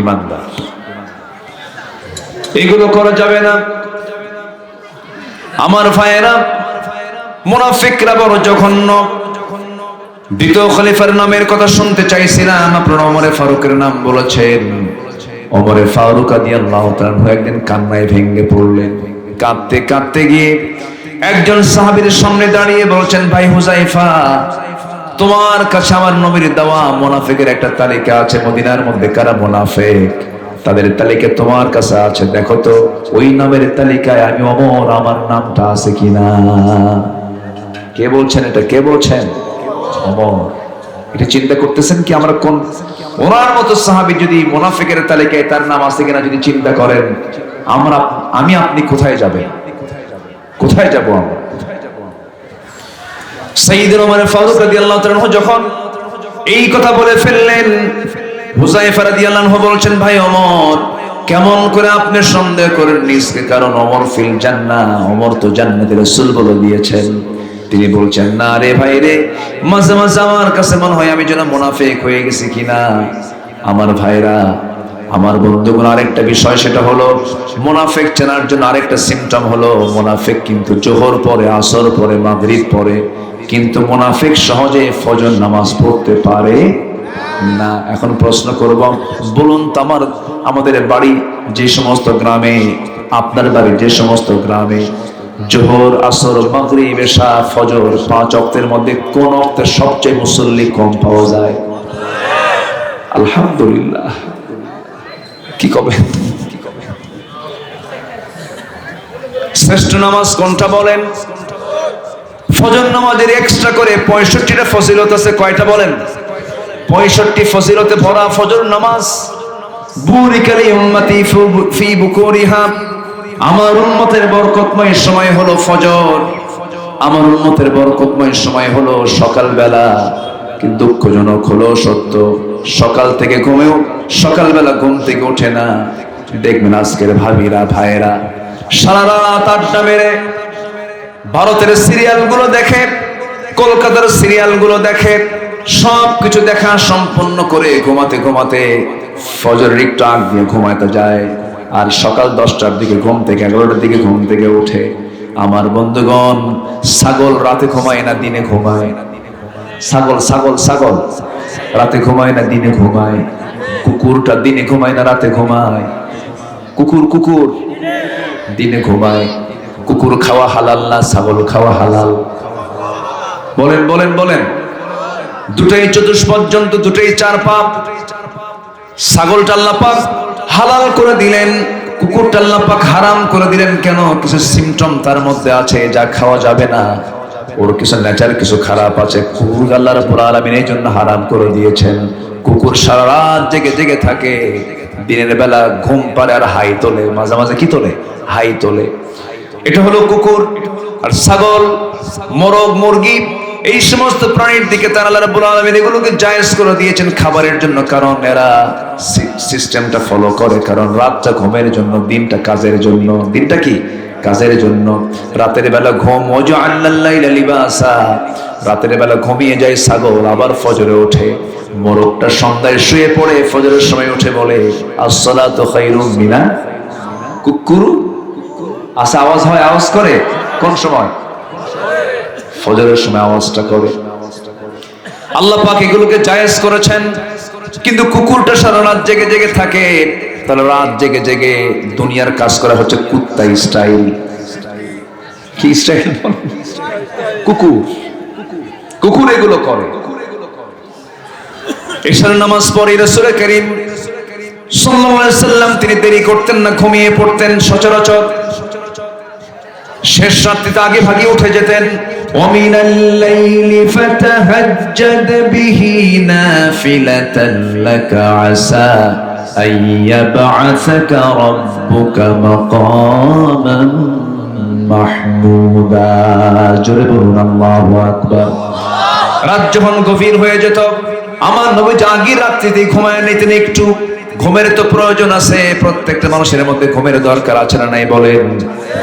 ইমানদার। এগুলো করা যাবে না। আমার ভাইয়েরা, মুনাফিকরা বড় জঘন্য। দ্বিতীয় খলিফার নামের কথা শুনতে চাইছিলাম, আপনারা ওমরে ফারুকের নাম বলেছেন। ওমরে ফারুক রাদিয়াল্লাহু তাআলা একদিন কান্নায় ভেঙে পড়লেন। কাঁদতে কাঁদতে গিয়ে একজন সাহাবীর সামনে দাঁড়িয়ে বলছেন, ভাই হুযায়ফা, তোমার কাছে আমার নবীর দেওয়া মুনাফিকের একটা তালিকা আছে। মদিনার মধ্যে কারা মুনাফিক, তাদের তালিকা তোমার কাছে আছে, দেখো তো ওই নামের তালিকায় আমি ওমর, আমার নামটা আছে কিনা। কে বলছেন এটা? কে বলছেন? ওমর। এটা চিন্তা করতেছেন কি আমরা কোন ওনার মতো সাহাবী যদি মুনাফিকের তালিকায় তার নাম আছে কিনা যদি চিন্তা করেন, আমি আপনি কোথায় যাবেন? কোথায় যাব আমরা? সাইয়েদনা ওমর ফারুক রাদিয়াল্লাহু তাআলা যখন এই কথা বলে ফেললেন, হুযায়ফা রাদিয়াল্লাহু আনহু বলছেন, ভাই ওমর, কেমন করে আপনি সন্দেহ করেন নিজকে? কারণ ওমর ফিল জান্নাহ, ওমর তো জান্নাতের রাসূল বলে দিয়েছেন। তিনি বলছেন, না রে ভাই রে, মাঝে মাঝে আমার কাছে মনে হয় আমি যেন মুনাফিক হয়ে গেছি কিনা। আমার ভাইরা, আমার বন্ধুগণ, আরেকটা বিষয় সেটা হলো মুনাফিক চেনার জন্য আরেকটা সিম্পটম হলো মুনাফিক কিন্তু জোহর পরে, আসর পরে, মাগরিব পরে, কিন্তু মুনাফিক সহজে ফজর নামাজ পড়তে পারে না। এখন প্রশ্ন করব, বলুন তো আমাদের বাড়ি যে সমস্ত গ্রামে, আপনার বাড়ি যে সমস্ত গ্রামে জোহর, আসর, মাগরিব, এশা, ফজর 5 ওয়াক্তের মধ্যে কোন ওয়াক্তে সবচেয়ে মুসল্লি কম পাওয়া যায়? আলহামদুলিল্লাহ। কি কবে শ্রেষ্ঠ নামাজ কোনটা বলেন? ফজর নামাজের এক্সট্রা করে 65টা ফজিলত আছে। কয়টা বলেন? 65 ফজিলতে ভরা ফজর নামাজ। বুরিকাল উম্মতি ফি বুকুরিহা, আমার উম্মতের বরকতময় সময় হলো ফজর। আমার উম্মতের বরকতময় সময় হলো সকালবেলা। কিন্তু দুঃখজনক হলো সত্য, সকাল থেকে ঘুমেও সকালবেলা ঘুম থেকে ওঠে না। দেখবেন আজকের ভাবিরা, ভাইয়েরা সারা রাত আড্ডা মেরে ভারতের সিরিয়াল গুলো দেখে, কলকাতার সিরিয়াল গুলো দেখে, সবকিছু দেখা সম্পন্ন করে ঘুমাতে ঘুমাতে ফজরের একটু আগ দিয়ে ঘুমাতে যায়। আর সকাল 10টার দিকে ঘুম থেকে, 11টার দিকে ঘুম থেকে ওঠে। আমার বন্ধুগণ, ছাগল রাতে ঘুমায় না দিনে ঘুমায়। ছাগল ছাগল ছাগল রাতে ঘুমায় না দিনে ঘুমায়। কুকুরটা দিনে ঘুমায় না রাতে ঘুমায়? কুকুর কুকুর দিনে ঘুমায়। কুকুর খাওয়া হালাল না ছাগল খাওয়া হালাল? বলেন বলেন বলেন। দুটাই চতুষ্পর্যন্ত, দুটাই চার পাপ। ছাগলটা আল্লাহ পাক হালাল করে দিলেন, কুকুরটা আল্লাহ পাক হারাম করে দিলেন। কেন? কিছু সিমটম তার মধ্যে আছে যা খাওয়া যাবে না, ওর কিছু নেচার কিছু খারাপ আছে। কুকুর আল্লাহ রাব্বুল আলামিন এই জন্য হারাম করে দিয়েছেন। কুকুর সারা রাত জেগে জেগে থাকে, দিনের বেলা ঘুম পারে আর হাই তোলে, মাঝে মাঝে কি তোলে? হাই তোলে। এটা হলো কুকুর। আর ছাগল, মোরগ, মুরগি, এই সমস্ত প্রাণীর দিকে তারা আল্লাহ রাব্বুল আলামিন এগুলোকে জায়েজ করে দিয়েছেন খাবারের জন্য। কারণ এরা সিস্টেমটা ফলো করে। কারণ রাতটা ঘুমের জন্য, দিনটা কাজের জন্য। দিনটা কি? কাজের জন্য। রাতের বেলা ঘুম, ওয়াজআলনাল লাইলা লিবাসা, রাতের বেলা ঘুমিয়ে যায় ছাগল, আবার ফজরে ওঠে। মোরগটা সন্ধ্যায় শুয়ে পড়ে, ফজরের সময় উঠে বলে আসসালাতু খায়রুম মিনা। কুকুর আসা আওয়াজ হয়, আওয়াজ করে কোন সময়? ফজরের সময় আওয়াজটা করে। আল্লাহ পাক এগুলোকে জায়েজ করেছেন। কিন্তু কুকুরটা সারা রাত জেগে জেগে থাকে। তাহলে রাত জেগে জেগে দুনিয়ার কাজ করা হচ্ছে কুত্তা স্টাইল। কি স্টাইল? কুকুর কুকুর এগুলো করে। এশার নামাজ পড়ে রাসূল করিম সাল্লাল্লাহু আলাইহি সাল্লাম তিনি দেরি করতেন না, ঘুমিয়ে পড়তেন সচরাচর। শেষ রাত্রিতে আগে ভাগে উঠে যেতেন। ওয়ামিনাল লাইলি ফাতাহাজ্জাদ বিহি নাফিলাতান লাকা আসা আইয়াবআসাকা রাব্বুকা মাকামান মাহমুদা। জোরে বলুন আল্লাহু আকবার। রাত যখন গভীর হয়ে যেত, আমার নবী আগের রাত্রিতে ঘুমায় নিতেন একটু। ঘুমের তো প্রয়োজন আছে, প্রত্যেকটা মানুষের মধ্যে ঘুমের দরকার আছে না নাই বলেন?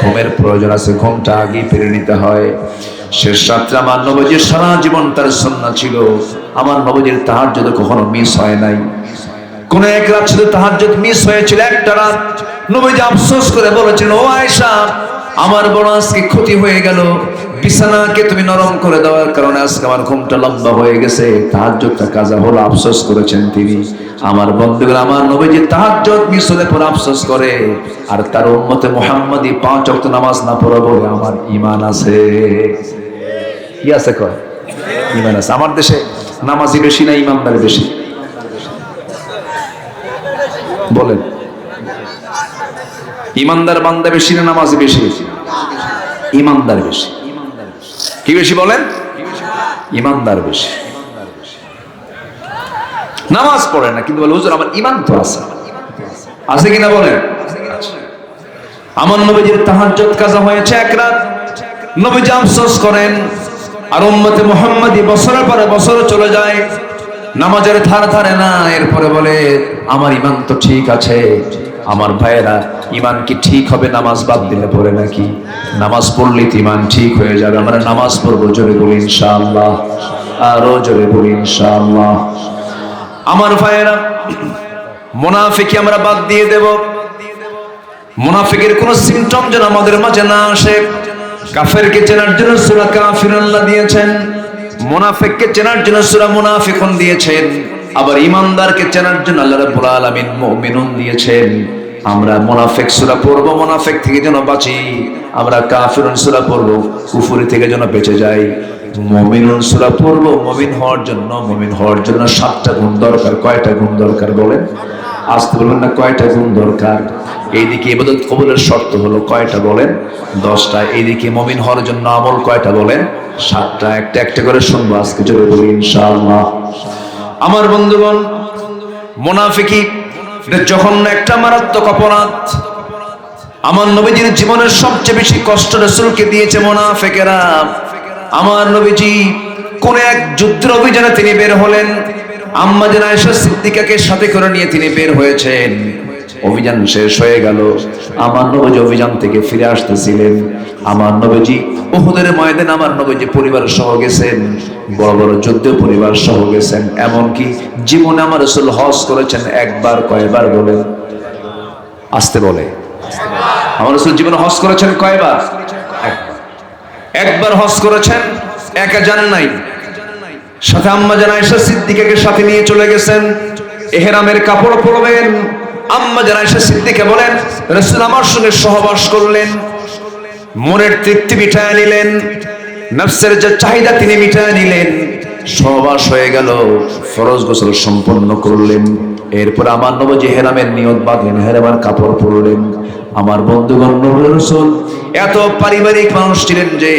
ঘুমের প্রয়োজন আছে, ঘুমটা আগে পেরে নিতে হয়। শেষ রাত্রে আমার নবীজির সারা জীবন তার সুন্নাহ ছিল। আমার নবীজির তাহাজ্জুদ কখনো মিস হয় নাই। কোন এক রাত শুধু তাহাজ্জুদ মিস হয়েছিল, একটা রাত। নবীজি আফসোস করে বলেছেন, ও আয়েশা, আমার বড় আজকে ক্ষতি হয়ে গেল। বিছানাকে তুমি নরম করে দেওয়ার কারণে আজকে আমার ঘুমটা লম্বা হয়ে গেছে, তাহাজ্জুদটা কাজা হলো। আফসোস করেছেন তিনি। আমার বন্ধুগণ, আমার নবীজি তাহাজ্জুদ মিস হলে পর আফসোস করে। আর তার উম্মতে মুহাম্মাদি 5 ওয়াক্ত নামাজ না পড়া বলে আমার ঈমান আছে। কি আছে? কয় ঈমান আছে। আমার দেশে নামাজি বেশি না ঈমানদার বেশি? বলেন, ঈমানদার বান্দা বেশি না নামাজি বেশি? ঈমানদার বেশি। কি বেশি বলেন? ঈমানদার বেশি। নামাজ পড়ে না কিন্তু বলে হুজুর আমার ঈমান তো আছে। আছে কিনা বলেন? আমার নবীজির তাহাজ্জুদ কাজা হয়েছে এক রাত। নবীজি আফসোস করেন। আর উম্মতে মুহাম্মাদি বছরের পরে বছর চলে যায়, নামাজের ধার ধারে না। এরপরে বলে আমার ঈমান তো ঠিক আছে। আমার ভাইয়েরা, ঈমান কি ঠিক হবে নামাজ বাদ দিলে পরে নাকি? নামাজ পড়লে ঈমান ঠিক হয়ে যাবে। আমরা নামাজ পড়বো, জোরে বলি ইনশাআল্লাহ। আরো জোরে বলি ইনশাআল্লাহ। আমার ভাইয়েরা, মুনাফিকি আমরা বাদ দিয়ে দেব। মুনাফিকের কোন সিমটম যেন আমাদের মাঝে না আসে। কাফেরকে চেনার জন্য সূরা কাফিরুন আল্লাহ দিয়েছেন, মুনাফিককে চেনার জন্য সূরা মুনাফিকুন দিয়েছেন। আবার ঈমানদারকে চেনার জন্য আল্লাহ রাব্বুল আলামিন মুমিনুন দিয়েছেন। আমরা মুনাফিক সূরা পড়ব, মুনাফিক থেকে যেন বাঁচি। আমরা কাফিরুন সূরা পড়ব, কুফরি থেকে যেন বেঁচে যাই। মুমিনুন সূরা পড়ব, মুমিন হওয়ার জন্য 7টা গুণ দরকার। কয়টা গুণ দরকার বলেন? আসতে বলবেন না, কয়টা গুণ দরকার? এইদিকে ইবাদত কবুলের শর্ত হলো কয়টা বলেন? 10টা। এইদিকে মুমিন হওয়ার জন্য আমল কয়টা বলেন? 7টা। একটা একটা করে শুনবো আজকে, জোরে বলি ইনশাআল্লাহ। আমার বন্ধুগণ, মুনাফিকি যখন একটা মারাত্মক অপরাধ। আমার নবীজির জীবনের সবচেয়ে বেশি কষ্ট রাসূলকে দিয়েছে মুনাফিকেরা। আমার নবীজি কোন এক যুদ্ধের অভিযানে তিনি বের হলেন। আম্মা জান আয়েশা সিদ্দিকাকে সাথে করে নিয়ে তিনি বের হয়েছেন। অভিযান শেষ হয়ে গেল। আমার নবীজি অভিযান থেকে ফিরে আসতেছিলেন। আমার নবীজি উহুদের ময়দানে আমার নবীজি পরিবার সহ গেছেন। বড় বড় যুদ্ধে পরিবার সহ গেছেন। এমনকি জীবনে আমার রাসূল হজ করেছেন একবার। কয়বার বলেন? আসতে বলে। আমার রাসূল জীবনে হজ করেছেন কয়বার? একবার হজ করেছেন। একা যান নাই, সাথে আম্মা জান আয়েশা সিদ্দিকাকে সাথে নিয়ে চলে গেছেন। ইহরামের কাপড় পরবেন। আম্মা জান আয়েশা সিদ্দিকা বলেন, রাসূল আমার সঙ্গে সহবাস করলেন, মনের তৃপ্তি মিটায় নিলেন, নফসের যে চাহিদা তিনি মিটায় নিলেন, সহবাস হয়ে গেল, ফরজ গোসল সম্পন্ন করলেন। এরপর আমার নবী ইহরামের নিয়ত বাঁধলেন, ইহরামের কাপড় পরলেন। আমার বন্ধুগণ, নবী রাসূল এত পারিবারিক মানুষ ছিলেন যে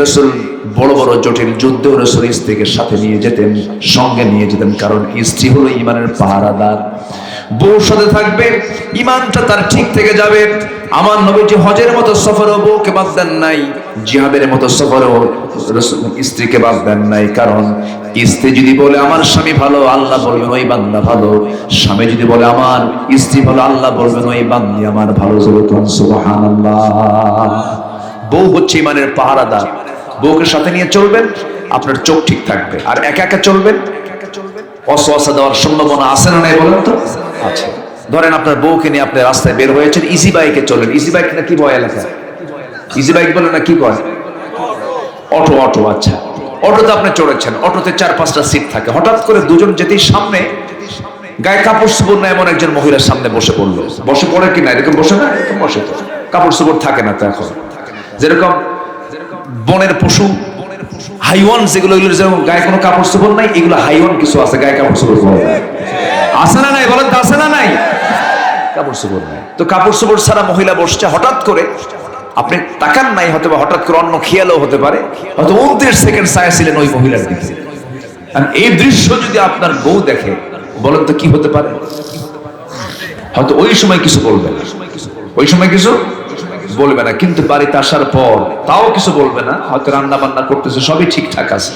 রাসূল বড় বড় জটিল যুদ্ধেও রাসূল স্ত্রীকে সাথে নিয়ে যেতেন, সঙ্গে নিয়ে যেতেন, কারণ স্ত্রী হলো ঈমানের পাহারাদার। বউর সাথে থাকবে, ঈমানটা তার ঠিক থেকে যাবে। আমার নবীজি হজের মতো সফরেও বউকে বাদ দেন নাই, জিহাদের মতো সফরেও স্ত্রীকে বাদ দেন নাই। কারণ স্ত্রী যদি বলে আমার স্বামী ভালো, আল্লাহ বলবেন ওই বান্দা ভালো। স্বামী যদি বলে আমার স্ত্রী ভালো, আল্লাহ বলবেন ওই বান্দি আমার ভালো। সুবহানাল্লাহ। বউ হচ্ছে ঈমানের পাহারাদার। বউকে সাথে নিয়ে চলবেন, আপনার চোখ ঠিক থাকবে। আর একা একা চলবেন, ওয়াসওয়াসা দেওয়ার সম্ভাবনা আছে না নাই বলেন তো? আছে। ধরেন আপনার বউকে নিয়ে আপনি রাস্তায় বের হয়েছেন, ইজি বাইকে চলেন। ইজি বাইক না কি বয় এলাকা? ইজি বাইক বলে না কি কয়? অটো। অটো, আচ্ছা। অটোতে আপনি চড়েছেন, অটোতে 4-5টা সিট থাকে। হঠাৎ করে দুজন যেতেই সামনে গায়ে কাপড় চোপড় না এমন একজন মহিলার সামনে বসে পড়লো। বসে পড়ে কি না? এরকম বসে না? এরকম বসে তো। কাপড় চোপড় থাকে না তো এখন। যেরকম বনের পশু, হাইওয়ান যেগুলো, এগুলো যেরকম গায়ে কোনো কাপড় চোপড় নাই, এগুলো হাইওয়ান কিছু আছে গায়ে কাপড় চোপড় আছে না নাই বলেন তো? আছে না নাই? কাপড় চোপড় নাই তো। কাপড় চোপড় ছাড়া মহিলা বসছে, হঠাৎ করে আপনি তাকান নাই, হয়তো বা হঠাৎ করে অন্য খেয়ালও হতে পারে, হয়তো 29 সেকেন্ড চাইছিলেন ওই মহিলার দিকে। আর এই দৃশ্য যদি আপনার বউ দেখে, বলেন তো কি হতে পারে? হয়তো ওই সময় কিছু বলবে না, ওই সময় কিছু বলবে না, কিন্তু বাড়িতে আসার পর তাও কিছু বলবে না। হয়তো রান্না বান্না করতেছে, সবই ঠিকঠাক আছে।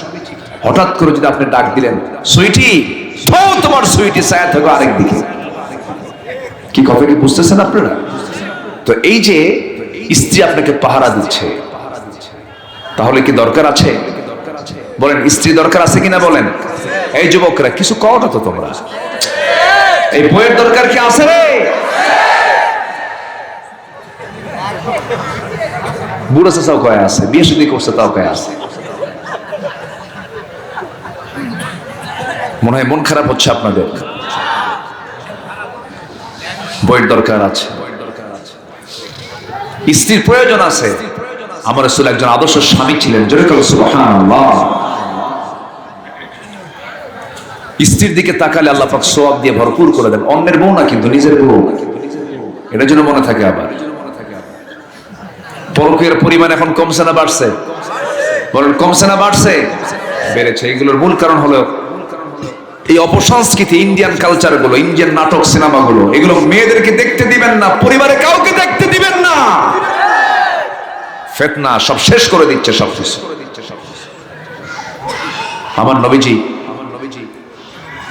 হঠাৎ করে যদি আপনি ডাক দিলেন, সুইটি, তোমার সুইটি ছায়া থাকো আরেকদিকে। কি কথা কি বুঝতেছেন আপনারা? তো এই যে স্ত্রী আপনাকে পাহারা দিচ্ছে, তাহলে কি দরকার আছে? বলেন, স্ত্রী দরকার আছে কিনা বলেন? এই যুবকরা কিছু কও না তো তোমরা, এই বইয়ের দরকার কি আছে রে? বুড়ো চাচাও কয়ে আছে, বিয়ে শাদী করছে তাও কয়ে আছে। মনে হয় মন খারাপ হচ্ছে আপনাদের। বইয়ের দরকার আছে, স্ত্রীর প্রয়োজন আছে। আমার রাসূল একজন আদর্শ স্বামী ছিলেন। জোরে বলো সুবহানাল্লাহ। স্ত্রীর দিকে তাকালে আল্লাহ পাক সওয়াব দিয়ে ভরপুর করে দেন। অন্যের বউ না, কিন্তু নিজের বউ, এটার জন্য মনে থাকে। আবার পরকীয়ার পরিমাণ এখন কমছে না বাড়ছে? বলেন, কমছে না বাড়ছে? বেড়েছে। এগুলোর মূল কারণ হলো এই অপসংস্কৃতি, ইন্ডিয়ান কালচার গুলো, ইন্ডিয়ান নাটক, সিনেমা গুলো, এগুলো মেয়েদেরকে দেখতে দিবেন না, পরিবারে কাউকে দেখতে দিবেন না। ফিতনা সব শেষ করে দিচ্ছে সবকিছু। আমার নবীজি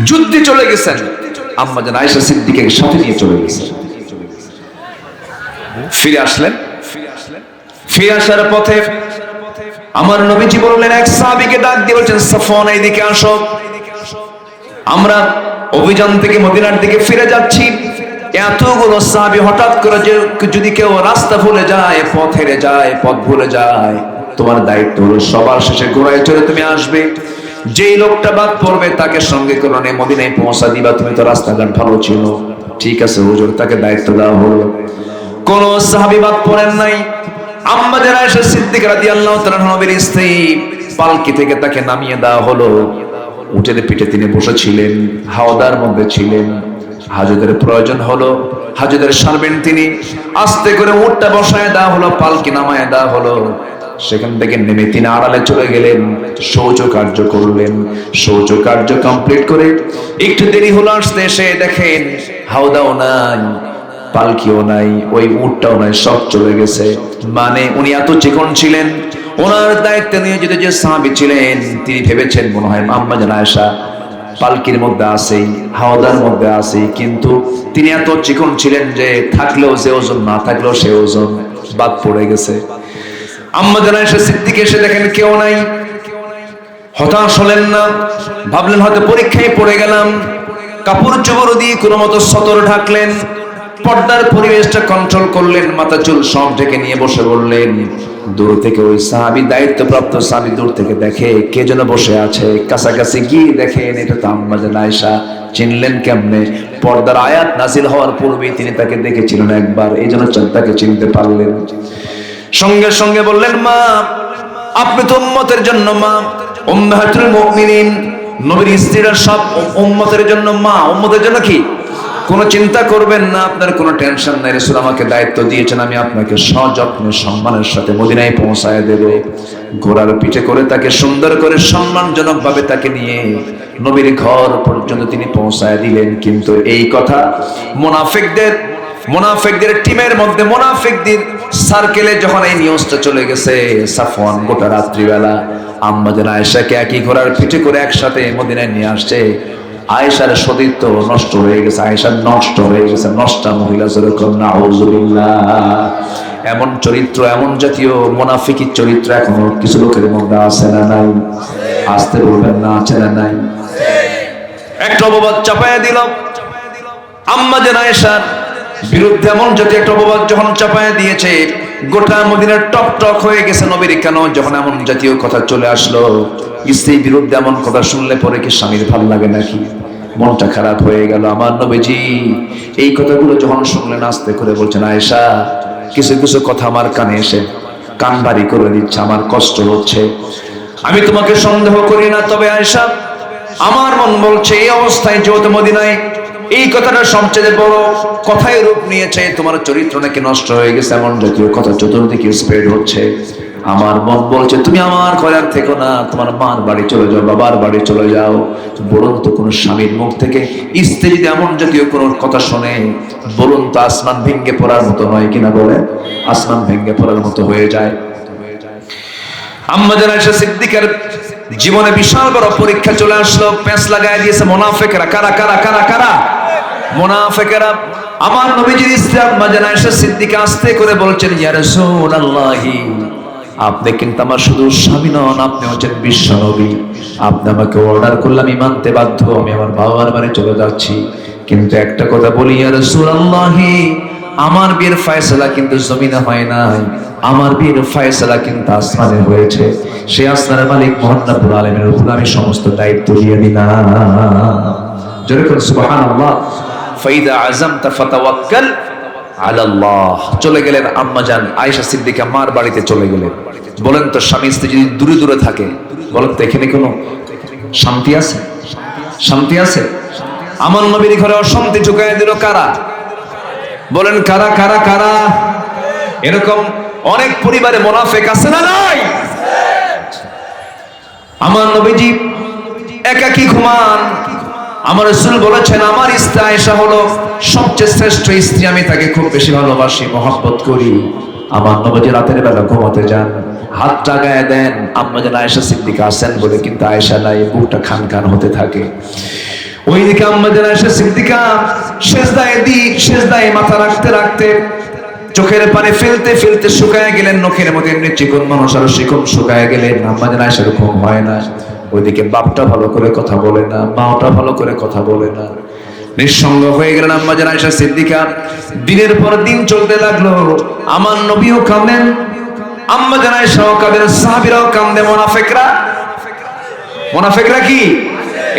যুদ্ধে চলে গেছেন, আম্মা জান আয়েশা সিদ্দিকাকে সাথে নিয়ে চলে গেছেন। ফিরে আসলেন। ফিরে আসার পথে আমার নবীজি বললেন, এক সাহাবীকে ডাক দিয়ে বলছেন, সাফওয়ান এইদিকে আসো, আমরা অভিযান থেকে মদিনার দিকে ফিরে যাচ্ছি। এতগুলো সাহাবী, হঠাৎ করে যদি কেউ রাস্তা ভুলে যায়, পথ হেরে যায়, পথ ভুলে যায়, তোমার দায়িত্ব হলো সবার শেষে ঘোড়ায় চড়ে তুমি আসবে। যেই লোকটা বাদ পড়বে তাকে সঙ্গে করে নিয়ে মদিনায় পৌঁছা দিবা। তুমি তো রাস্তাঘাট ভালো ছিল, ঠিক আছে হুজুর, তাকে দায়িত্ব দেওয়া হলো। কোন সাহাবী বাদ পড়েন নাই। আম্মা জান আয়েশা সিদ্দিকা রাদিয়াল্লাহু তাআলা নবীর স্ত্রী, পালকি থেকে তাকে নামিয়ে দেওয়া হলো। উটের পিঠে তিনি বসেছিলেন, হাওদার মধ্যে ছিলেন। হাজতের প্রয়োজন হলো, হাজতের সারবেন তিনি। আস্তে করে উটটা বসায় দেওয়া হলো, পালকি নামায় দেওয়া হলো। সেখান থেকে নেমে তিনি আড়ালে চলে গেলেন, শৌচ কার্য করলেন। শৌচ কার্য কমপ্লিট করে একটু দেরি হলো আসতে, এসে দেখেন হাওদাও নাই, পালকিও নাই, ওই উটটাও নাই, সব চলে গেছে। মানে উনি এত চিকন ছিলেন, ওনার দায়িত্ব নিয়ে যদি যে সাহাবী ছিলেন, তিনি ভেবেছেন মনে হয় আম্মা জান আয়েশা পালকির মধ্যে আছে, হাওদার মধ্যে আছে, কিন্তু তিনি এত চিকন ছিলেন যে থাকলেও যে ওজন, না থাকলেও সে ওজন, বাদ পড়ে গেছে। আম্মা জান আয়েশা সিদ্দিকা এসে দেখেন কেউ নাই। হতাশ হলেন না, ভাবলেন হয়তো পরীক্ষায় পড়ে গেলাম। কাপড় চোপড় দিয়ে কোনো মতো সতর ঢাকলেন। পর্দার পরিবেশটা কন্ট্রোল করলেন, মাথা চুল সব ঢেকে নিয়ে বসে বললেন। দূর থেকে ওই সাহাবী, দায়িত্বপ্রাপ্ত সাহাবী দূর থেকে দেখে কে যেন বসে আছে, কাছাকাছি গিয়ে দেখেন এটা তো আম্মা জান আয়েশা। চিনলেন কেমনে? পর্দার আয়াত নাযিল হওয়ার পূর্বেই তিনি তাকে দেখেছিলেন একবার, এই জন্য তাকে চিনতে পারলেন। সঙ্গে সঙ্গে বললেন, মা আপনি তো উম্মতের জন্য মা, উম্মাহাতুল মুমিনিন, নবীর স্ত্রীরা সব উম্মতের জন্য মা। উম্মতের জন্য কি কোনো চিন্তা করবেন না, আপনার কোনো টেনশন নাই। রাসূল আমাকে দায়িত্ব দিয়েছেন, আমি আপনাকে সযত্নে সম্মানের সাথে মদিনায় পৌঁছায় দেব। ঘোড়ার পিঠে করে তাকে সুন্দর করে সম্মানজনক ভাবে তাকে নিয়ে নবীর ঘর পর্যন্ত তিনি পৌঁছায় দিলেন। কিন্তু এই কথা মুনাফিকদের টিমের মধ্যে, মুনাফিকদের সার্কেলে যখন এই নিউজটা চলে গেছে, সাফওয়ান গোটা রাত্রিবেলা আম্মা জান আয়েশাকে একই ঘোড়ার পিঠে করে একসাথে মদিনায় নিয়ে আসছে। আয়েশার সতীত্ব নষ্ট হয়ে গেছে, আয়েশা নষ্ট হয়ে গেছে, নষ্টা মহিলা যেরকম, নাউযুবিল্লাহ। এমন চরিত্র, এমন জাতীয় মুনাফিকি চরিত্র এখনো কিছু লোকের মধ্যে আছে না নাই? আসতে বলবেন না, আছে না নাই? একটা অপবাদ চাপায়া দিল আম্মা জান আয়েশার বিরুদ্ধে, এমন জাতীয় একটা অপবাদ যখন চাপায়া দিয়েছে, গোটা মদিনার টক টক হয়ে গেছে। নবীর কেন যখন এমন জাতীয় কথা চলে আসলো, স্ত্রীর বিরুদ্ধে এমন কথা শুনলে পরে কি স্বামীর ভালো লাগে নাকি? মনটা খারাপ হয়ে গেল। আমার নবীজি এই কথাগুলো যখন শুনলেন, আস্তে করে বলছেন, আয়েশা কিছু কিছু কথা আমার কানে এসে কান ভারী করে দিচ্ছে, আমার কষ্ট হচ্ছে। আমি তোমাকে সন্দেহ করি না, তবে আয়েশা আমার মন বলছে এই অবস্থায় যেহেতু মদিনায় এই কথাটা সবচেয়ে বড় কথায় রূপ নিয়েছে, তোমার চরিত্র নাকি নষ্ট হয়ে গেছে, এমন জাতীয় কথা চতুর্দিকে স্প্রেড হচ্ছে। আমার মন বলছে তুমি আমার ঘরের থেকো না, তোমার মার বাড়ি চলে যাও, বাবার বাড়ি চলে যাও। বলুন তো কোন স্বামীর মুখ থেকে স্ত্রী যদি এমন জাতীয় কোন কথা শোনে, বলুন তো আসমান ভেঙে পড়ার মতো নয় কিনা? বলে আসমান ভেঙে পড়ার মতো হয়ে যায়। আম্মা জান আয়েশা সিদ্দিকার জীবনে বিশাল বড় পরীক্ষা চলে আসলো, পেঁচ লাগায় দিয়েছে মুনাফিকরা। কারা কারা কারা কারা? মুনাফিকরা। আমার নবীজির স্ত্রী আম্মা জান আয়েশা সিদ্দিকা আস্তে করে বলছেন, ইয়া রাসূলুল্লাহি, আপনি কিন্তু আমার শুধু স্বামী নন, আপনি হচ্ছেন বিশ্ব নবী। আপনি আমাকে অর্ডার করলে আমি মানতে বাধ্য, আমি আমার বাবার বাড়ি চলে যাচ্ছি। কিন্তু একটা কথা বলি ইয়া রাসূলুল্লাহি, আমার বিয়ের ফয়সালা কিন্তু জমিনে হয় নাই, আমার বিয়ের ফয়সালা কিন্তু আসমানে হয়েছে। সেই আসমানের মালিক মহান রব্বুল আলামিনের উপর আমি সমস্ত দায়িত্ব দিয়ে দিলাম। জোরে করে সুবহানাল্লাহ। ফাইদা আযামতা ফাতাওয়াক্কাল আলাল্লাহ। চলে গেলেন আম্মা জান আয়েশা সিদ্দিকা মার বাড়িতে চলে গেলেন। বলেন তো স্বামী স্ত্রী যদি দূরে দূরে থাকে, বলেন তো এখানে কোনো শান্তি আছে? শান্তি আছে? আমার নবীর ঘরে অশান্তি ঢুকায় দিল কারা? বলেন কারা কারা কারা? এরকম অনেক পরিবারে মুনাফিক আছে না নাই? আমার নবীজি একাকী ঘুমান। আমার রাসূল বলেছেন, আমার স্ত্রী আয়েশা হলো সবচেয়ে শ্রেষ্ঠ স্ত্রী, আমি তাকে খুব বেশি ভালোবাসি, মহব্বত করি। আমার নবীজি রাতের বেলা ঘুমাতে যান, হাত টাগায় দেন, আম্মা জান আয়েশা সিদ্দিকা আছেন বলে, কিন্তু আয়েশা নাই, বুকটা খান খান হতে থাকে। ওইদিকে আম্মা জান আয়েশা সিদ্দিকা সেজদায় মাথা রাখতে রাখতে চোখের পানি ফেলতে ফেলতে শুকায় গেলেন। নখের মধ্যে এমনি চিকন মানুষ আরো চিকন শুকায় গেলেন। আম্মা জান আয়েশার ঘুম হয় না। ওইদিকে বাপটা ভালো করে কথা বলে না, মাটা ভালো করে কথা বলে না, নিঃসঙ্গ হয়ে গেলেন আম্মা জান আয়েশা সিদ্দিকা। দিনের পর দিন চলতে লাগলো, আমার নবীও কাঁদেন, আম্মা জান আয়েশাও কাঁদেন, সাহাবীরাও কাঁদে। মুনাফিকরা কি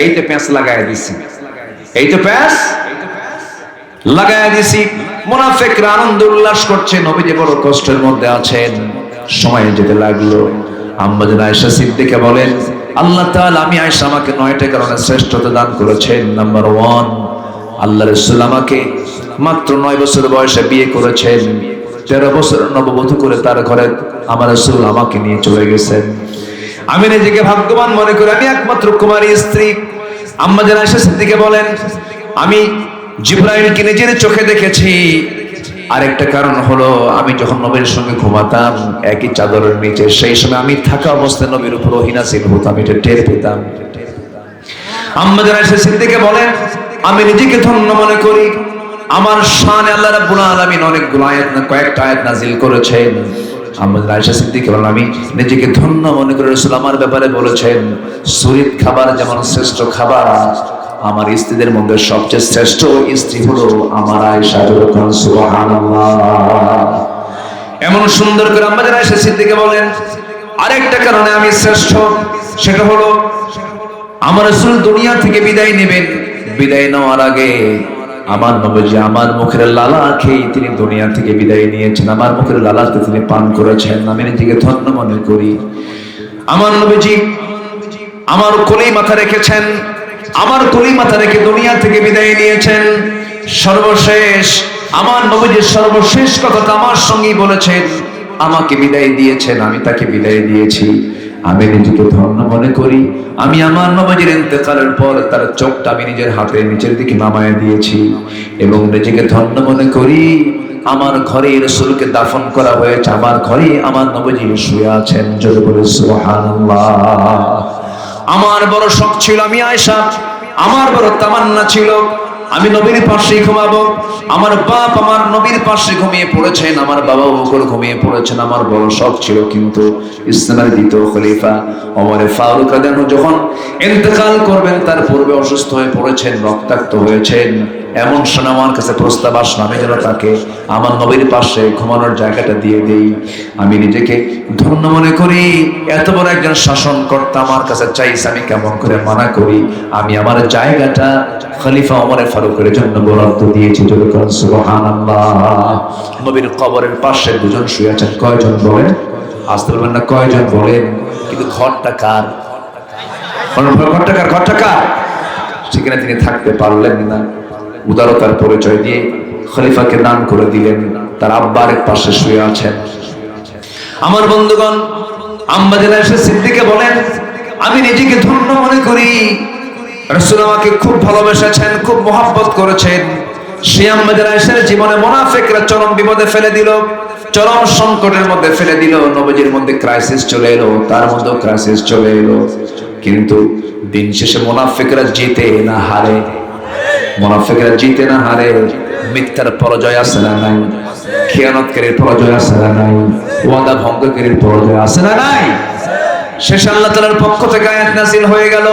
এই তো প্যাঁচ লাগায় দিছি, এই তো প্যাঁচ লাগায় দিছি। মুনাফিকরা আনন্দ উল্লাস করছে, নবীজি বড় কষ্টের মধ্যে আছেন। সময় যেতে লাগলো। আম্মা জান আয়েশা সিদ্দিকা বলেন, আল্লাহ তাআলা আমি আয়েশা আমাকে 9টা কারণে শ্রেষ্ঠতা দান করেছেন। নাম্বার 1, আল্লাহ রাসূল আমাকে মাত্র 9 বছর বয়সে বিয়ে করেছেন। 13 বছর নববধূ করে তার ঘরে আমার রাসূল আমাকে নিয়ে চলে গেছেন। আমি নিজেকে ভাগ্যবান মনে করি, আমি একমাত্র কুমারী স্ত্রী। আম্মা জান আয়েশা সিদ্দিকা বলেন, আমি জিবরাইলকে নিজের চোখে দেখেছি। আরেকটা কারণ হলো, আমি যখন নবীর সঙ্গে ঘুমাতাম একই চাদরের নিচে, সেই সময় আমি থাকা অবস্থায় নবীর উপর ওহী নাযিল হতো, আমি এটা টের পেতাম। আম্মা জান আয়েশা সিদ্দিকা বলেন, আমি নিজেকে ধন্য মনে করি, আমার শানে আল্লাহ রাব্বুল আলামিন অনেকগুলো আয়াত না কয়েকটা আয়াত নাযিল করেছেন। আম্মা জান আয়েশা সিদ্দিকা বলেন, আমি নিজেকে ধন্য মনে করি, রাসূল আমার ব্যাপারে বলেছেন, সুরিত খাবার যেমন শ্রেষ্ঠ খাবার, আমার স্ত্রীদের মধ্যে সবচেয়ে শ্রেষ্ঠ স্ত্রী হলো আমার আয়েশা। সুবহানাল্লাহ। এমন সুন্দর করে আম্মা জান আয়েশা সিদ্দিকা বলেন, আরেকটা কারণে আমি শ্রেষ্ঠ, সেটা হলো আমার রাসূল দুনিয়া থেকে বিদায় নেবেন, বিদায় নেওয়ার আগে আমার নবীজি আমার মুখের লালা খেয়ে তিনি দুনিয়া থেকে বিদায় নিয়েছেন, আমার মুখের লালাকে তিনি পান করেছেন। আমি নিজেকে ধন্য মনে করি। আমার নবীজি আমার কোলেই মাথা রেখেছেন, আমার কোলেই মাথা রেখে দুনিয়া থেকে বিদায় নিয়েছেন। সর্বশেষ আমার নবীজির সর্বশেষ কথাটা আমার সঙ্গেই বলেছেন, আমাকে বিদায় দিয়েছেন, আমি তাকে বিদায় দিয়েছি। আমি নিজেকে ধন্য মনে করি। আমি আমার নবীজির ইন্তেকালের পর তার চোখটা আমি নিজের হাতে নিচের দিকে নামায় দিয়েছি এবং নিজেকে ধন্য মনে করি। আমার ঘরে রাসূলকে দাফন করা হয়েছে, আমার ঘরে আমার নবীজি শুয়ে আছেন। জোরে বলে সুবহানাল্লাহ। আমার বড় শখ ছিল, আমি আয়েশা, আমার বড় তামান্না ছিল আমি নবীর পাশে ঘুমাবো। আমার বাপ আমার নবীর পাশে ঘুমিয়ে পড়েছেন, আমার বাবা বকর ঘুমিয়ে পড়েছেন। আমার বড় শখ ছিল, কিন্তু ইসলামের দ্বিতীয় খলিফা ওমর ফারুক রাদিয়াল্লাহু আনহু যখন ইন্তেকাল করবেন তার পূর্বে অসুস্থ হয়ে পড়েছেন, রক্তাক্ত হয়েছেন। এমন সময় আমার কাছে প্রস্তাব আসলো আমি যেন তাকে আমার নবীর পাশে ঘুমানোর জায়গাটা দিয়ে দেই। আমি নিজেকে ধন্য মনে করি, এত বড় একজন শাসনকর্তা আমার কাছে চাইছে, আমি কেমন করে মানা করি। আমি আমার জায়গাটা খলিফা ওমর ফারুকের জন্য বরাদ্দ দিয়েছি। জোরে বলেন সুবহানাল্লাহ। নবীর কবরের পাশে দুজন শুয়ে আছেন। কয়জন বলেন? আসতে বলবেন না, কয়জন বলেন? কিন্তু ঘরটা কার? ঘরটা কার? ঘরটা কার? সেখানে তিনি থাকতে পারলেন না, উদারতার পরিচয় দিয়ে খলিফাকে দান করে দিলেন। তার আব্বার পাশে শুয়ে আছেন। আমার বন্ধুগণ, আম্মা জান আয়েশা সিদ্দিকা বলেন, আমি নিজেকে ধন্য মনে করি। রাসূল আমাকে খুব ভালোবেসেছেন, খুব মহব্বত করেছেন। সেই আম্মা জান আয়েশার জীবনে মুনাফিকরা চরম বিপদে ফেলে দিল, চরম সংকটের মধ্যে ফেলে দিল। নবীজির মধ্যে ক্রাইসিস চলে এলো, তার মধ্যেও ক্রাইসিস চলে এলো। কিন্তু দিন শেষে মুনাফিকরা জিতে না হারে, মুনাফিকরা জিতে না হারে। মিথ্যার পরাজয় আছে না নাই? খিয়ানতকারীর পরাজয় আছে না নাই? ওয়াদা ভঙ্গকারীর পরাজয় আছে না নাই? শেষ আল্লাহ তাআলার পক্ষ থেকে আয়াত নাযিল হয়ে গেল,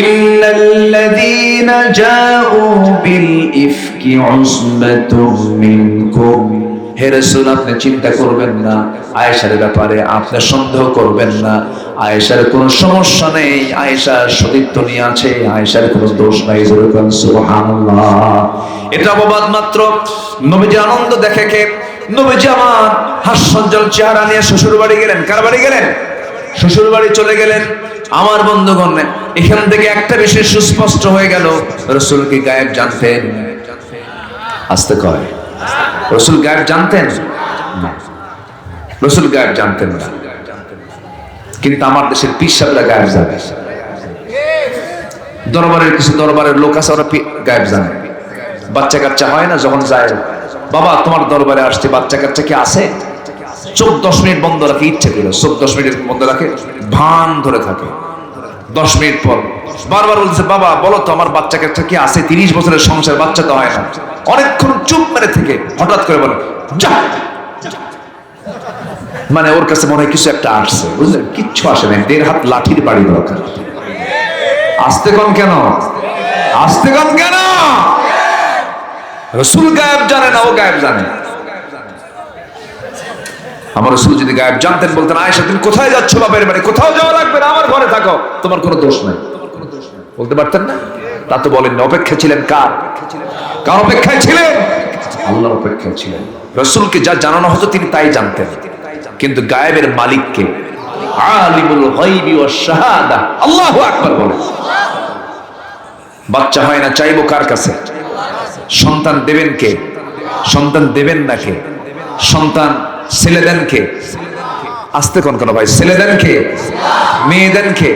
ইন্নাল্লাযীনা জাউ বিল ইফকি উসবাতুম মিনকুম। হে রাসূল, আপনি চিন্তা করবেন না আয়েশার ব্যাপারে, আপনি সন্দেহ করবেন না। আয়েশার কোনো সমস্যা নেই, আয়েশার সতীত্ব নিয়ে আছে, আয়েশার কোনো দোষ নাই। সুবহানাল্লাহ। এটা অপবাদ মাত্র। নবীজি আনন্দ দেখে কে? নবীজি আমার হাস্যোজ্জ্বল চেহারা নিয়ে শ্বশুর বাড়ি গেলেন। কার বাড়ি গেলেন? শ্বশুর বাড়ি চলে গেলেন। আমার বন্ধুগণ, এখান থেকে একটা বিষয় সুস্পষ্ট হয়ে গেল, রাসূল কি গায়েব জানতেন? আসতে কয়, রাসূল গায়েব জানতেন না? রাসূল গায়েব জানতেন না, কিন্তু আমার দেশের পীর সাহেবরা গায়েব জানে। দরবারের কিছু দরবারের লোক আছে, ওরা গায়েব জানে। বাচ্চা কাচ্চা হয় না, যখন যায়, বাবা তোমার দরবারে আসছে, বাচ্চা কাচ্চা কি আছে? চোখ 10 মিনিট বন্ধ রাখে, ইচ্ছে করে চোখ 10 মিনিট বন্ধ রাখে, ভান ধরে থাকে। 10 মিনিট পর বারবার বলছে, বাবা বলো তো আমার বাচ্চা কাচ্চা কি আছে? 30 বছরের সংসার, বাচ্চা তো হয় না। অনেকক্ষণ চুপ মেরে থেকে হঠাৎ করে বলে, যা। মানে ওর কাছে মনে হয় কিছু একটা আসছে, বুঝলেন? কিচ্ছু আসে না, 1.5 হাত লাঠির বাড়ি দরকার। আসতে কম কেন? আসতে কম কেন? রাসূল গায়েব জানে না, ও গায়েব জানে। আমার রাসূল যদি গায়েব জানতেন, বলতেন, আয়েশা তুমি কোথায় যাচ্ছ? বাপের বাড়ি। কোথাও যাওয়া লাগবে না, আমার ঘরে থাকো, তোমার কোনো দোষ নাই। বলতে পারতেন না? তা তো বলেন। অপেক্ষা ছিলেন কার? কার অপেক্ষায় ছিলেন? আল্লাহর অপেক্ষায় ছিলেন। রাসূলকে যা জানানো হতো তিনি তাই জানতেন, কিন্তু গায়েবের মালিক কে? আলিমুল গায়বি ওয়াশ শাহাদা। আল্লাহু আকবার বলেন। বাচ্চা হয় না, চাইবো কার কাছে? সন্তান দেবেন কে? সন্তান দেবেন না কে? সন্তান ছেলে দেন কে? আসতে কোন কোন ভাই, ছেলে দেন কে? মেয়ে দেন কে?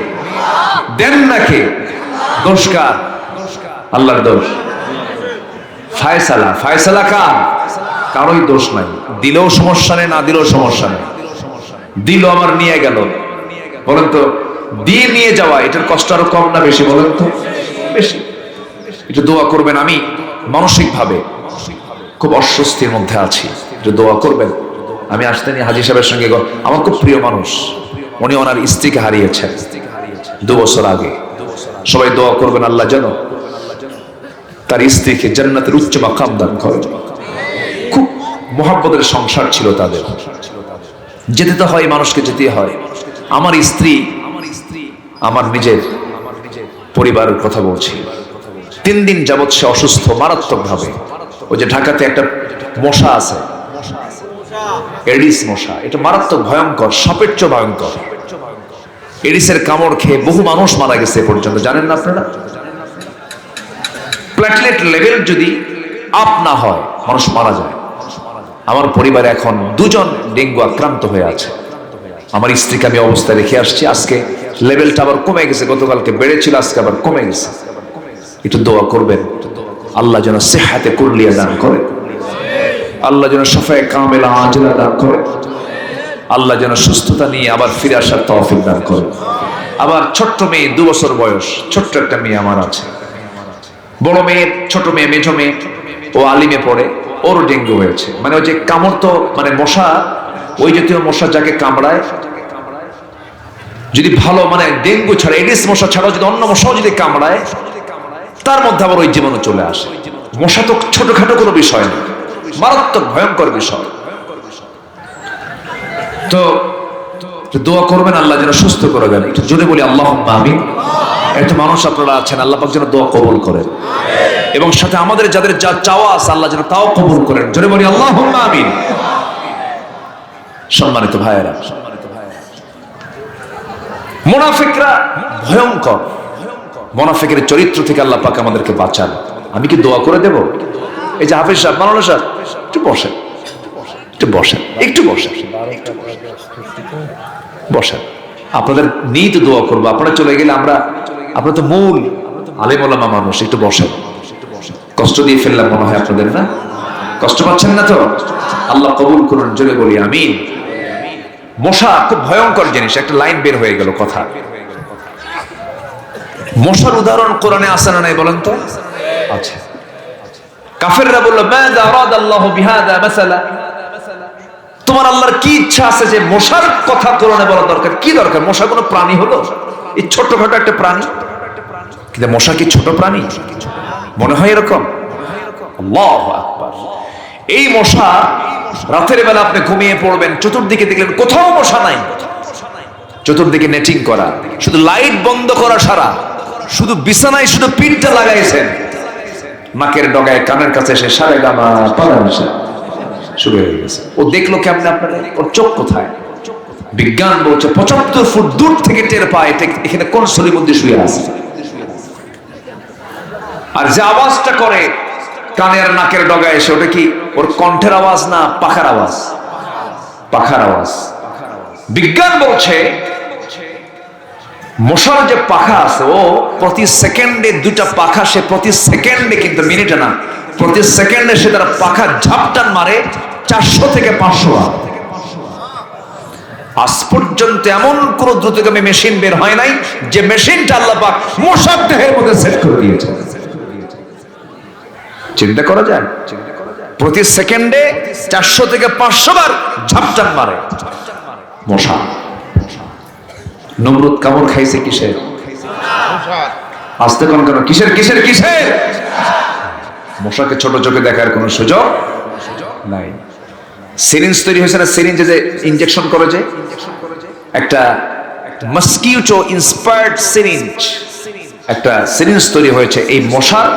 দেন না কে? দোষ কার? আল্লাহর দোষ। ফায়সালা, ফায়সালা কার? কারোই দোষ নাই। দিলেও সমস্যা নেই, না দিলেও সমস্যা নেই। দিল আমার নিয়ে গেল, বলেন তো দিয়ে নিয়ে যাওয়া এটার কষ্ট আরো কম না বেশি? বলেন তো বেশি। একটু দোয়া করবেন। আমি মানসিক ভাবে খুব অস্বস্তির মধ্যে আছি, একটু দোয়া করবেন। আমি আসতেনি হাজী সাহেবের সঙ্গে, আমার খুব প্রিয় মানুষ, উনি ওনার স্ত্রীকে হারিয়েছেন 2 বছর আগে। সবাই দোয়া করবেন আল্লাহ যেন তার স্ত্রীকে জান্নাতের উচ্চ মাকাম দান করেন। খুব মহব্বতের সংসার ছিল তাদের। যেতে তো হয়, মানুষকে যেতে হয়। আমার স্ত্রী, আমার নিজের পরিবারের কথা বলছি, 3 দিন যাবৎ সে অসুস্থ মারাত্মক ভাবে। ওই যে ঢাকাতে একটা মশা আছে, এডিস মশা, এটা মারাত্মক ভয়ঙ্কর, সাপের চেয়ে ভয়ঙ্কর। এডিসের কামড় খেয়ে বহু মানুষ মারা গেছে এ পর্যন্ত, জানেন না আপনারা? প্ল্যাটলেট লেভেল যদি আপ না হয় মানুষ মারা যায়। আমার পরিবারে এখন 2 জন ডেঙ্গু আক্রান্ত হয়ে আছে। আমার স্ত্রীকে আমি অবস্থায় রেখে আসছি। আজকে লেভেলটা আবার কমে গেছে, গতকালকে বেড়েছিল, আজকে আবার কমে গেছে। একটু দোয়া করবেন, আল্লাহ যেন সেহাতে কুল্লিয়া দান করে, আল্লাহ যেন শাফায়ে কামেলা আজলা দান করে, আল্লাহ যেন সুস্থতা নিয়ে আবার ফিরে আসার তৌফিক দান করে। আবার ছোট্ট মেয়ে, 2 বছর বয়স, ছোট্ট একটা মেয়ে আমার আছে। বড় মেয়ের ছোট মেয়ে, মেজো মেয়ে, ও আলিমে পড়ে, ওরও ডেঙ্গু হয়েছে। মানে ওই যে কামড়, তো মানে মশা, ওই জাতীয় মশা যাকে কামড়ায়, যদি ভালো মানে ডেঙ্গু ছাড়া, এডিস মশা ছাড়াও যদি অন্য মশাও যদি কামড়ায়, তার মধ্যে আবার ওই জীবাণু চলে আসে। মশা তো ছোটখাটো কোনো বিষয় না, মারাত্মক ভয়ঙ্কর বিষয়। তো দোয়া করবেন আল্লাহ যেন সুস্থ করে দেন। একটু জোরে বলি আল্লাহুম্মা আমিন। এত মানুষ আপনারা আছেন, আল্লাহ পাক যেন দোয়া কবুল করেন, এবং সাথে আমাদের যাদের যা চাওয়া আছে আল্লাহ যেন তাও কবুল করেন। জোরে বলি আল্লাহুম্মা আমিন। সম্মানিত ভাইয়েরা, মুনাফিকরা ভয়ঙ্কর। মুনাফিকের চরিত্র থেকে আল্লাহ পাক আমাদেরকে বাঁচান। আমি কি দোয়া করে দেব? এই যে হাফেজ সাহেব, মাওলানা সাহেব, একটু বসেন, একটু বসেন, একটু বসেন, বসেন। আপনাদের নিয়ে তো দোয়া করবো, আপনারা চলে গেলে আমরা, আপনারা তো মূল আলেম ওলামা মানুষ, একটু বসেন। কষ্ট দিয়ে ফেললাম মনে হয় আপনাদের, না? কষ্ট পাচ্ছেন না তো? আল্লাহ কবুল করুন, জোরে বলি আমিন। মশা খুব ভয়ঙ্কর জিনিস। একটা লাইন বের হয়ে গেল কথা। মশার উদাহরণ কোরআনে আছে না নাই বলেন তো? আচ্ছা। কাফেররা বলল, মাযা আরাদাল্লাহু বিহাযা মাসালা, তোমার আল্লাহর কি ইচ্ছা আছে যে মশার কথা কোরআনে বলা দরকার? কি দরকার? মশা কোনো প্রাণী হলো? এই ছোটখাটো একটা প্রাণী। কিন্তু মশা কি ছোট প্রাণী? মনে হয় এরকম? আল্লাহু আকবার। এই মশা, রাতের বেলা আপনি ঘুমিয়ে পড়বেন, চতুর্দিকে দেখলেন কোথাও মশা নাই, চতুর্দিকে নেটিং করা, শুধু লাইট বন্ধ করা সারা, শুধু বিছানায় শুধু পিনটা লাগাইছেন, নাকের ডগায় কানের কাছে এসে সারে গামা পালা মশা শুরু হয়ে গেছে। ও দেখলো কেমনে? আপনারা, ওর চোখ কোথায়? বিজ্ঞান বলছে 75 ফুট দূর থেকে টের পায় এখানে কোন সলির মধ্যে শুয়ে আছে। আর যে আওয়াজটা করে কানের নাকের ডগায় এসে, ওটা কি ওর কণ্ঠের আওয়াজ না পাখার আওয়াজ? পাখার আওয়াজ। বিজ্ঞান বলছে মশার যে পাখা আছে, ও প্রতি সেকেন্ডে 2টা পাখা, সে প্রতি সেকেন্ডে, কিন্তু মিনিটে না, প্রতি সেকেন্ডে সে তার পাখা ঝাপটান মারে 400 থেকে 500 বার। আজ পর্যন্ত এমন কোন দ্রুতগামী মেশিন বের হয় নাই যে মেশিনটা আল্লাহ পাক মশার দেহের মধ্যে সেট করে দিয়েছে। চিন্তা করা যায়? প্রতি সেকেন্ডে 400 থেকে 500 বার ঝাপটান মারে মশা। নমরুদ কামড় খাইছে কিসের? আস্তে কোন কেন? কিসের কিসের কিসের? মশাকে ছোট চোখে দেখার কোন সুযোগ নাই। সিরিঞ্জ তৈরি হয়েছে না, সিরিঞ্জে যে ইনজেকশন করে, যে একটা মস্কিটো ইন্সপায়ার্ড সিরিঞ্জ, একটা সিরিঞ্জ তৈরি হয়েছে এই মশার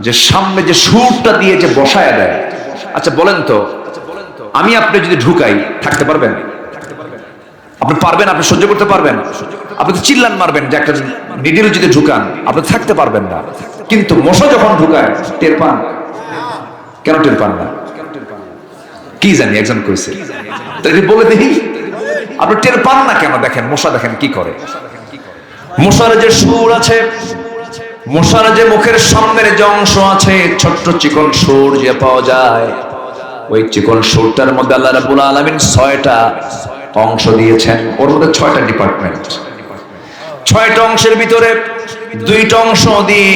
যে সামনে যে সুরটা দিয়ে যে বসায় দেয়। আচ্ছা বলেন তো, আমি আপনি যদি ঢুকাই, থাকতে পারবেন? আপনি পারবেন? আপনি সহ্য করতে পারবেন? আপনি তো চিল্লান মারবেন যে একটা নিডল যদি ঢুকান, আপনি থাকতে পারবেন না। কিন্তু মশা যখন ঢুকায় টের পান। কেন টের পান না? কি জানি, একজন কইছে, বলে দেখি আপনি টের পান না কেন? দেখেন মশা, দেখেন কি করে। মশার যে সুর আছে, মশার যে মুখের সামনের যে অংশ আছে, ছোট্ট চিকন সুর যে পাওয়া যায়, ওই চিকন সুরটার মধ্যে আল্লাহ রাব্বুল আলামিন 6টা অংশ দিয়েছেন। ওর মধ্যে 6টা ডিপার্টমেন্ট। 6টা অংশের ভিতরে 2টা অংশ দিয়ে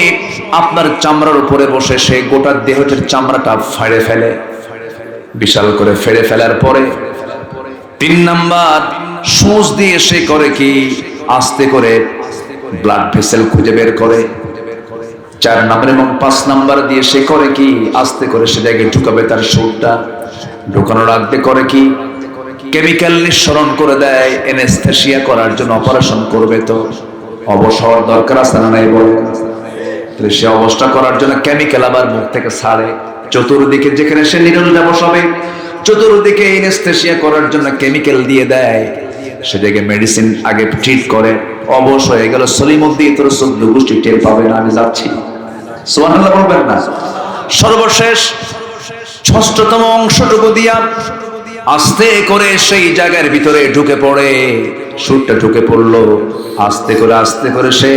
আপনার চামড়ার উপরে বসে সে গোটা দেহটার চামড়াটা ফাড়ে ফেলে, বিশাল করে ফেড়ে ফেলার পরে 3 নাম্বার সূচ দিয়ে সে করে কি, আস্তে করে ব্লাড ভেসেল খুঁজে বের করে। 4 নাম্বার এবং 5 নাম্বার দিয়ে সে করে কি, আস্তে করে সে জায়গায় ঢুকাবে তার সুরটা। ঢুকানোর আগে করে কি, কেমিক্যাল নিঃসরণ করে দেয় এনেস্থেসিয়া করার জন্য। অপারেশন করবে তো অবসর দরকার আছে না নাই বলে, তাহলে সে অবস্থা করার জন্য কেমিক্যাল আবার মুখ থেকে ছাড়ে চতুর্দিকে, যেখানে সে নিরলটা বসাবে চতুর্দিকে এনেস্থেসিয়া করার জন্য কেমিক্যাল দিয়ে দেয়। সে জায়গায় মেডিসিন আগে ট্রিট করে, অবশ হয়ে গেল। সলিমুদ্দিন তোর 14 গোষ্ঠী টের পাবে না, আমি যাচ্ছি। সুবহানাল্লাহ বলবেন না? সর্বশেষ 6তম অংশটুকু দিয়া আস্তে করে সেই জায়গার ভিতরে ঢুকে পড়ে, সুরটা ঢুকে পড়লো। আস্তে করে সে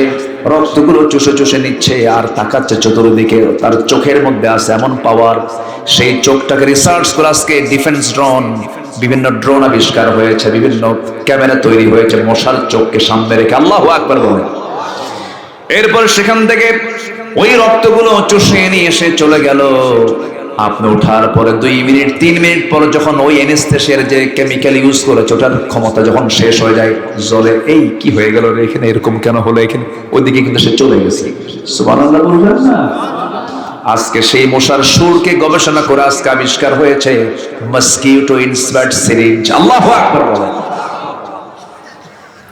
রক্তগুলো চুষে চুষে নিচ্ছে আর তাকাচ্ছে চতুর্দিকে। তার চোখের মধ্যে আছে এমন পাওয়ার, সেই চোখটাকে রিসার্চ করে আজকে ডিফেন্স ড্রোন, বিভিন্ন ড্রোন আবিষ্কার হয়েছে, বিভিন্ন ক্যামেরা তৈরি হয়েছে মশার চোখকে সামনে রেখে। আল্লাহু আকবার বলেন। এরপর সেখান থেকে ওই রক্তগুলো চুষে নিয়ে এসে চলে গেল। আপনি ওঠার পরে 2 মিনিট 3 মিনিট পর যখন ওই এনেস্থেসিয়ার যে কেমিক্যাল ইউজ করেছে ওটার ক্ষমতা যখন শেষ হয়ে যায়, জলে এই কি হয়ে গেল রে, এখানে এরকম কেন হলো, এখানে ওইদিকে কিন্তু সে চলে গেছে। সুবহানাল্লাহ বলবেন না? আজকে সেই মশার সুরকে গবেষণা করে আজকে আবিষ্কার হয়েছে মসকিউটো ইনসপায়ার্ড সিরিঞ্জ। আল্লাহু আকবার বলেন।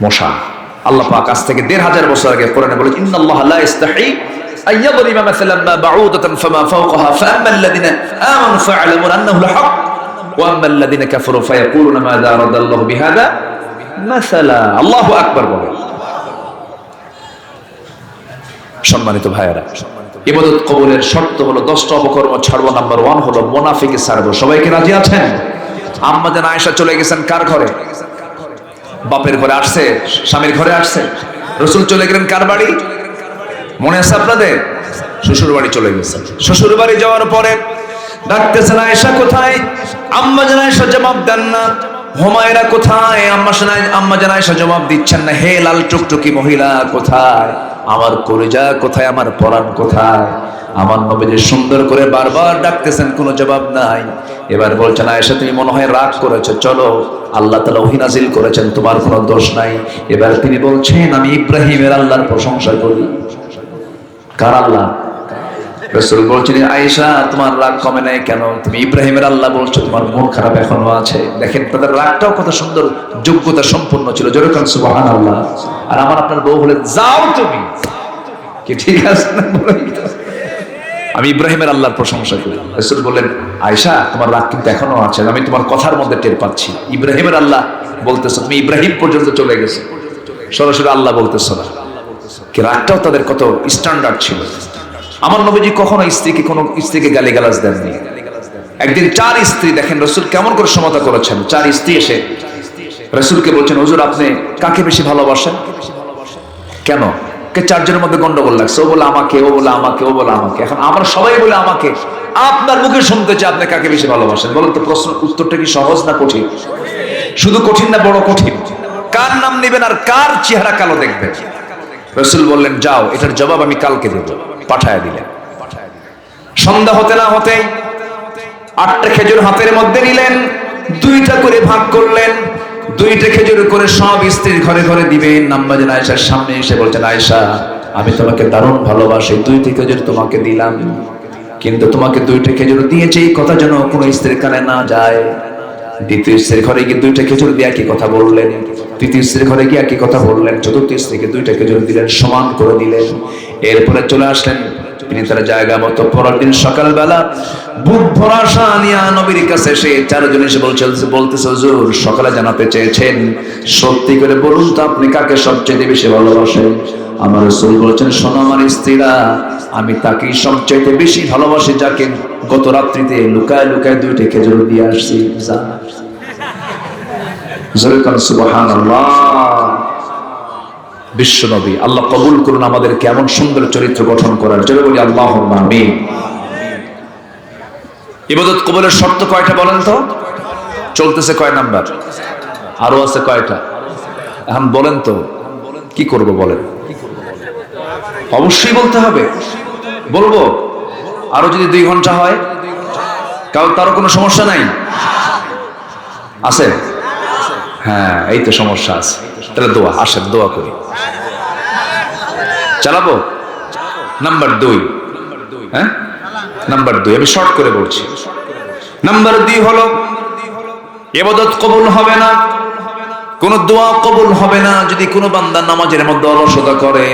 মশা, আল্লাহ পাক আজ থেকে 1500 বছর আগে কোরআনে বলে, ইন্নাল্লাহা লা ইস্তাহি أيضرب مثلا ما بعوضة فما فوقها فأما الذين آمنوا فيعلمون أنه الحق وأما الذين كفروا فيقولون ماذا أراد الله بهذا مثلا। الله أكبر বলেন। সম্মানিত ভাইয়েরা, ইবাদত কবুলের শর্ত হলো 10টা অপকর্ম ছাড়বো। নাম্বার 1 হলো মুনাফিকি ছাড়বো। সবাইকে রাজি আছেন? আম্মা জান আয়েশা চলে গেছেন কার ঘরে? বাপের ঘরে আসছে, স্বামীর ঘরে আসছে। রাসূল চলে গেলেন কার বাড়ি? মনে আছে আপনাদের? শ্বশুর বাড়ি চলে গেছে। শ্বশুর বাড়ি যাওয়ার পরে ডাকতেছেন, আয়েশা কোথায়? আম্মা জান আয়েশা জবাব দেন না। হুমায়রা কোথায়? আম্মা জান আয়েশা জবাব দিচ্ছেন না। হে লাল টুকটুকি মহিলা কোথায়? আমার কলিজা কোথায়? আমার পরাণ কোথায়? আমার নবীজি সুন্দর করে বারবার ডাকতেছেন, কোনো জবাব নাই। এবার বলছেন, আয়েশা তুমি মনে হয় রাগ করেছো, চলো আল্লাহ তাআলা ওহী নাযিল করেছেন, তোমার কোনো দোষ নাই। এবার তিনি বলছেন, আমি ইব্রাহিমের আল্লাহর প্রশংসা করি। কার আল্লাহ? রাসূল বলছেন, আয়েশা তোমার রাগ কমে নাই কেন? তুমি ইব্রাহিমের আল্লাহ বলছো, তোমার মন খারাপ এখনো আছে। দেখেন তাদের রাগটাও কত সুন্দর, যোগ্যতা সম্পন্ন ছিল। জোরে কান সুবহানাল্লাহ। আর আমার আপনার বউ বলে, যাও তুমি, কি ঠিক আছে না? আমি ইব্রাহিমের আল্লাহর প্রশংসা করি। রাসূল বললেন, আয়েশা তোমার রাগ কিন্তু এখনো আছে, আমি তোমার কথার মধ্যে টের পাচ্ছি। ইব্রাহিমের আল্লাহ বলতেছো, তুমি ইব্রাহিম পর্যন্ত চলে গেছো, সরাসরি আল্লাহ বলতেছো না। কি রাগটাও তাদের কত স্ট্যান্ডার্ড ছিল। আমার নবীজি কখনো কোনো স্ত্রীকে গালিগালাজ দেননি। একদিন 4 স্ত্রী, দেখেন রাসূল কেমন করে সমতা করেছেন। 4 স্ত্রী এসে রাসূলকে বলছেন, হুজুর আপনি কাকে বেশি ভালোবাসেন? কেন? 4 জনের মধ্যে গন্ডগোল লাগছে। ও বলে আমাকে, ও বলে আমাকে, ও বলে আমাকে। এখন আমরা সবাই বলে আমাকে। আপনার মুখে শুনতে চাই আপনি কাকে বেশি ভালোবাসেন। বলেন তো, প্রশ্ন উত্তরটা কি সহজ না কঠিন? শুধু কঠিন না বড় কঠিন? কার নাম নেবেন আর কার চেহারা কালো দেখবেন? রাসূল বললেন, যাও এটার জবাব আমি কালকে দেব। পাঠায় দিলেন। সন্ধ্যা হতে না হতেই 8টা খেজুর হাতের মধ্যে নিলেন, 2টা করে ভাগ করলেন। 2টা খেজুর করে সব স্ত্রীর ঘরে ঘরে দিবেন। আম্মা জান আয়েশার সামনে এসে বলছেন, আয়েশা আমি তোমাকে দারুণ ভালোবাসি, 2টা খেজুর তোমাকে দিলাম, কিন্তু তোমাকে 2টা খেজুর দিয়েছি এই কথা যেন কোনো স্ত্রীর কানে না যায়। দ্বিতীয় স্ত্রীর ঘরে গিয়ে 2টা খেজুর দিয়ে কি কথা বললেন, তৃতীয় স্ত্রীর ঘরে গিয়ে কি কথা বললেন, চতুর্থ স্ত্রীকে 2টা খেজুর দিলেন, সমান করে দিলেন। এরপরে চলে আসলেন তিনি তার জায়গা মতো। পরের দিন সকালবেলা বুক ভরা আশা নিয়ে নবীর কাছে এসে 4 জন এসে বলতেছে, হুজুর সকালে জানাতে চেয়েছেন, সত্যি করে বলুন তো আপনি কাকে সবচেয়ে বেশি ভালোবাসেন? আমার রাসূল বলেছেন, শোনো আমার স্ত্রীরা, আমি তাকেই সবচেয়ে বেশি ভালোবাসি যাকে গত রাত্রিতে লুকায় লুকায় 2টা খেজুর দিয়ে আসছি। জোরে কান সুবহানাল্লাহ। বিশ্ব নবী, আল্লাহ কবুল করুন আমাদের কেমন সুন্দর চরিত্র গঠন করার। জোরে বলি আল্লাহুম্মা আমিন। ইবাদত কবুলের শর্ত কয়টা বলেন তো? চলতেছে কয় নাম্বার? আরো আছে কয়টা? এখন বলেন তো, কি করব বলেন? অবশ্যই বলতে হবে। বলবো আরো যদি 2 ঘন্টা হয়, কারণ তারও কোনো সমস্যা নাই আছে? হ্যাঁ, এই তো সমস্যা আছে। তাহলে দোয়া, আসেন দোয়া করি। চালাবো? নাম্বার 2, হ্যাঁ নাম্বার 2 আমি শর্ট করে বলছি। নাম্বার 2 হলো ইবাদত কবুল হবে না, কোন দোয়া কবুল হবে না যদি কোনো বান্দা নামাজের মধ্যে অলসতা করে,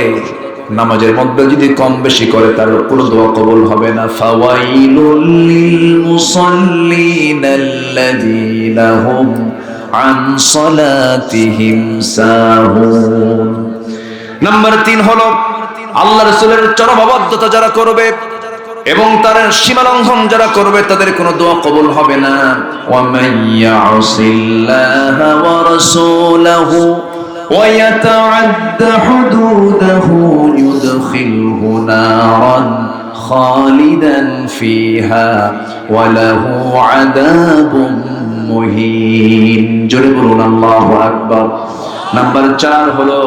নামাজের মধ্যে যদি কম বেশি করে, তার কোনো দোয়া কবুল হবে না। ফাওয়াইলুল লিল মুসাল্লিনাল্লাযীনা হুম আন সালাতিহিম সাহুন। নাম্বার 3 হলো আল্লাহ রাসূলের চরম অবাধ্যতা যারা করবে এবং তার সীমা লঙ্ঘন যারা করবে, তাদের কোনো দোয়া কবুল হবে না। ওয়া মাইয়াসিল্লাহা ওয়া রাসূলাহু ওয়া ইয়াতাআদ্দা হুদুদাহু ইউদখিলহু নারান খালিদান ফিহা ওয়া লাহু আযাবুম মুহিন। জোরে বলুন আল্লাহু আকবার। নাম্বার 4 হলো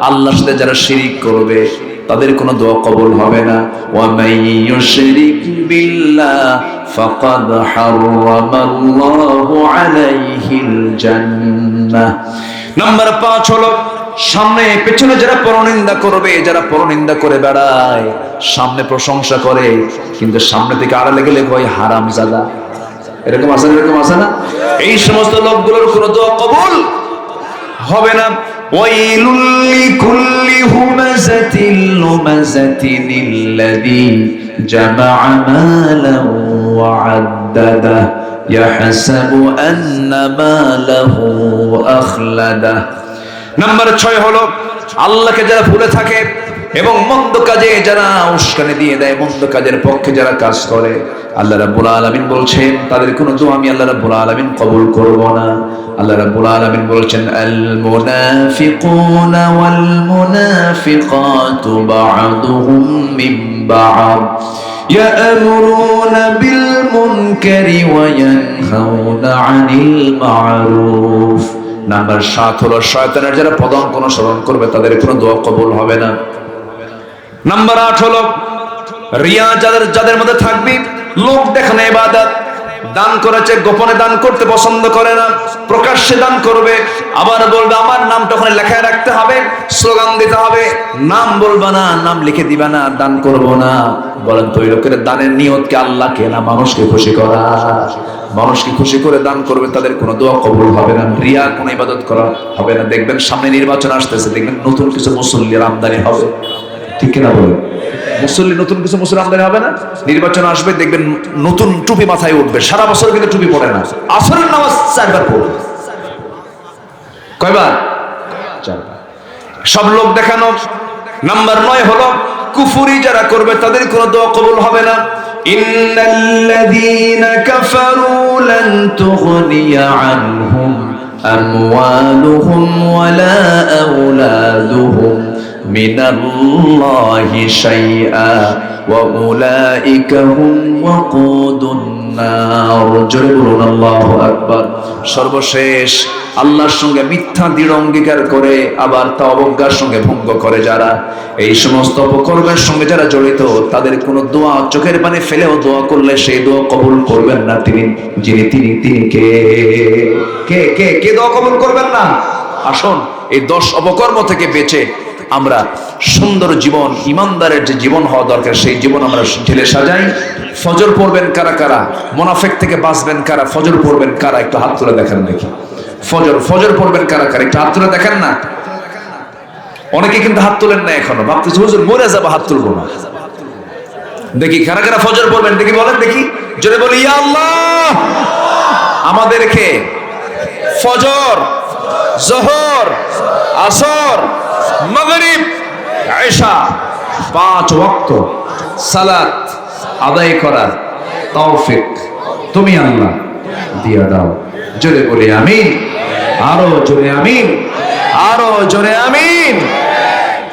আল্লাহর সাথে যারা শিরিক করবে, তাদের কোনো দোয়া কবুল হবে না। ওয়া মাইয়ুশরিক বিল্লাহ ফাকাদ হারামাল্লাহু আলাইহিল জান্নাহ। নাম্বার 5 হলো সামনে পেছনে যারা পরনিন্দা করবে, যারা পরনিন্দা করে বেড়ায়, সামনে প্রশংসা করে কিন্তু সামনে থেকে আড়ালে গেলে কয় হারামজাদা। এরকম আছে না? এই সমস্ত লোকগুলোর কোনো দোয়া কবুল হবে না। ওয়াইলুল লিকুল্লি হুমাযাতিল লুমাযাতিনিল্লাযী জামা'a মালান ওয়া 'আদ্দাদা ইয়াহসাবু আন্না মালাহু আখলাদা। নাম্বার 6 হলো আল্লাহকে যারা ভুলে থাকে এবং মন্দ কাজে যারা উস্কানি দিয়ে দেয়, মন্দ কাজের পক্ষে যারা কাজ করে, আল্লাহ রাব্বুল আলামিন বলছেন তাদের কোনো দোয়া আমি আল্লাহ রাব্বুল আলামিন কবুল করব না। আল্লাহ রাব্বুল আলামিন বলছেন আল মুনাফিকুনা ওয়াল মুনাফিকাতু বা'দুহুম মিন বা'দ ইয়া'মুরুনা বিল মুনকারি ওয়া ইয়ানহাউনা আনিল মা'রুফ। নাম্বার 7 হলো শয়তানের যারা পদাঙ্ক অনুসরণ করবে, তাদের কোনো দোয়া কবুল হবে না। নাম্বার 8 হলো রিয়া যাদের মধ্যে থাকবে, লোক দেখানো ইবাদত, দান করেছে গোপনে দান করতে পছন্দ করে না, প্রকাশ্যে দান করবে, আবার বলবে আমার নামটা ওখানে লেখা রাখতে হবে, স্লোগান দিতে হবে, নাম বলবা না, নাম লিখে দিবা না, দান করব না। বলেন তো ওই লোকের দানের নিয়তকে আল্লাহকে না মানুষকে খুশি করা? মানুষকে খুশি করে দান করবে, তাদের কোনো দোয়া কবুল হবে না। রিয়া কোনো ইবাদত করা হবে না। দেখবেন সামনে নির্বাচন আসতেছে, দেখবেন নতুন কিছু মুসল্লির আমদানি হবে, ঠিক কিনা বলেন? মুসল্লি নতুন কিছু মুসল্লি আমদানি হবে না? নির্বাচন আসবে, দেখবেন নতুন টুপি মাথায় উঠবে। সারা বছর কিন্তু টুপি পড়ে না। আসরের নামাজ 4 বার পড়বে। কয়বার? 4 বার। সব লোক দেখানো। নাম্বার 9 হলো কুফরি যারা করবে, তাদের কোনো দোয়া কবুল হবে না। ইন্নাল্লাযীনা কাফারু লান তুগনিয়া আনহুম আমওয়ালুহুম ওয়ালা আওলাদুহুম মিনাল্লাহি শাইআ ওয়া উলাইকা হুম ওয়াকুদুন নার। জোরে বলুন আল্লাহু আকবার। সর্বশেষ আল্লাহর সঙ্গে মিথ্যা দৃঢ় অঙ্গীকার করে আবার তা অবজ্ঞার সঙ্গে ভঙ্গ করে যারা, এই সমস্ত অপকর্মের সঙ্গে যারা জড়িত, তাদের কোনো দোয়া চোখের পানি ফেলেও দোয়া করলে সেই দোয়া কবুল করবেন না তিনি কে দোয়া কবুল করবেন না? আসুন এই 10 অপকর্ম থেকে বেঁচে আমরা সুন্দর জীবন, ইমানদারের যে জীবন হওয়া দরকার, সেই জীবন আমরা ঢেলে সাজাই। ফজর পড়বেন কারা কারা? মুনাফিক থেকে বাঁচবেন কারা? ফজর পড়বেন কারা? একটু হাত তুলে দেখান দেখি। ফজর পড়বেন কারা কারা? একটু হাত তুলে দেখেন না। অনেকে কিন্তু হাত তুলেন না এখনো, ভাবতেছে হুজুর মরে যাবো, হাত তুলবো না। দেখি কারা কারা ফজর পড়বেন দেখি, বলেন দেখি, জোরে বলি ইয়া আল্লাহ। আমাদেরকে ফজর, যোহর, আসর, মাগরিব, ইশা 5 ওয়াক্ত সালাত আদায় করার তৌফিক তুমি আল্লাহ দিয়া দাও। জোরে বলি আমিন। আরো জোরে আমিন, আরো জোরে আমিন।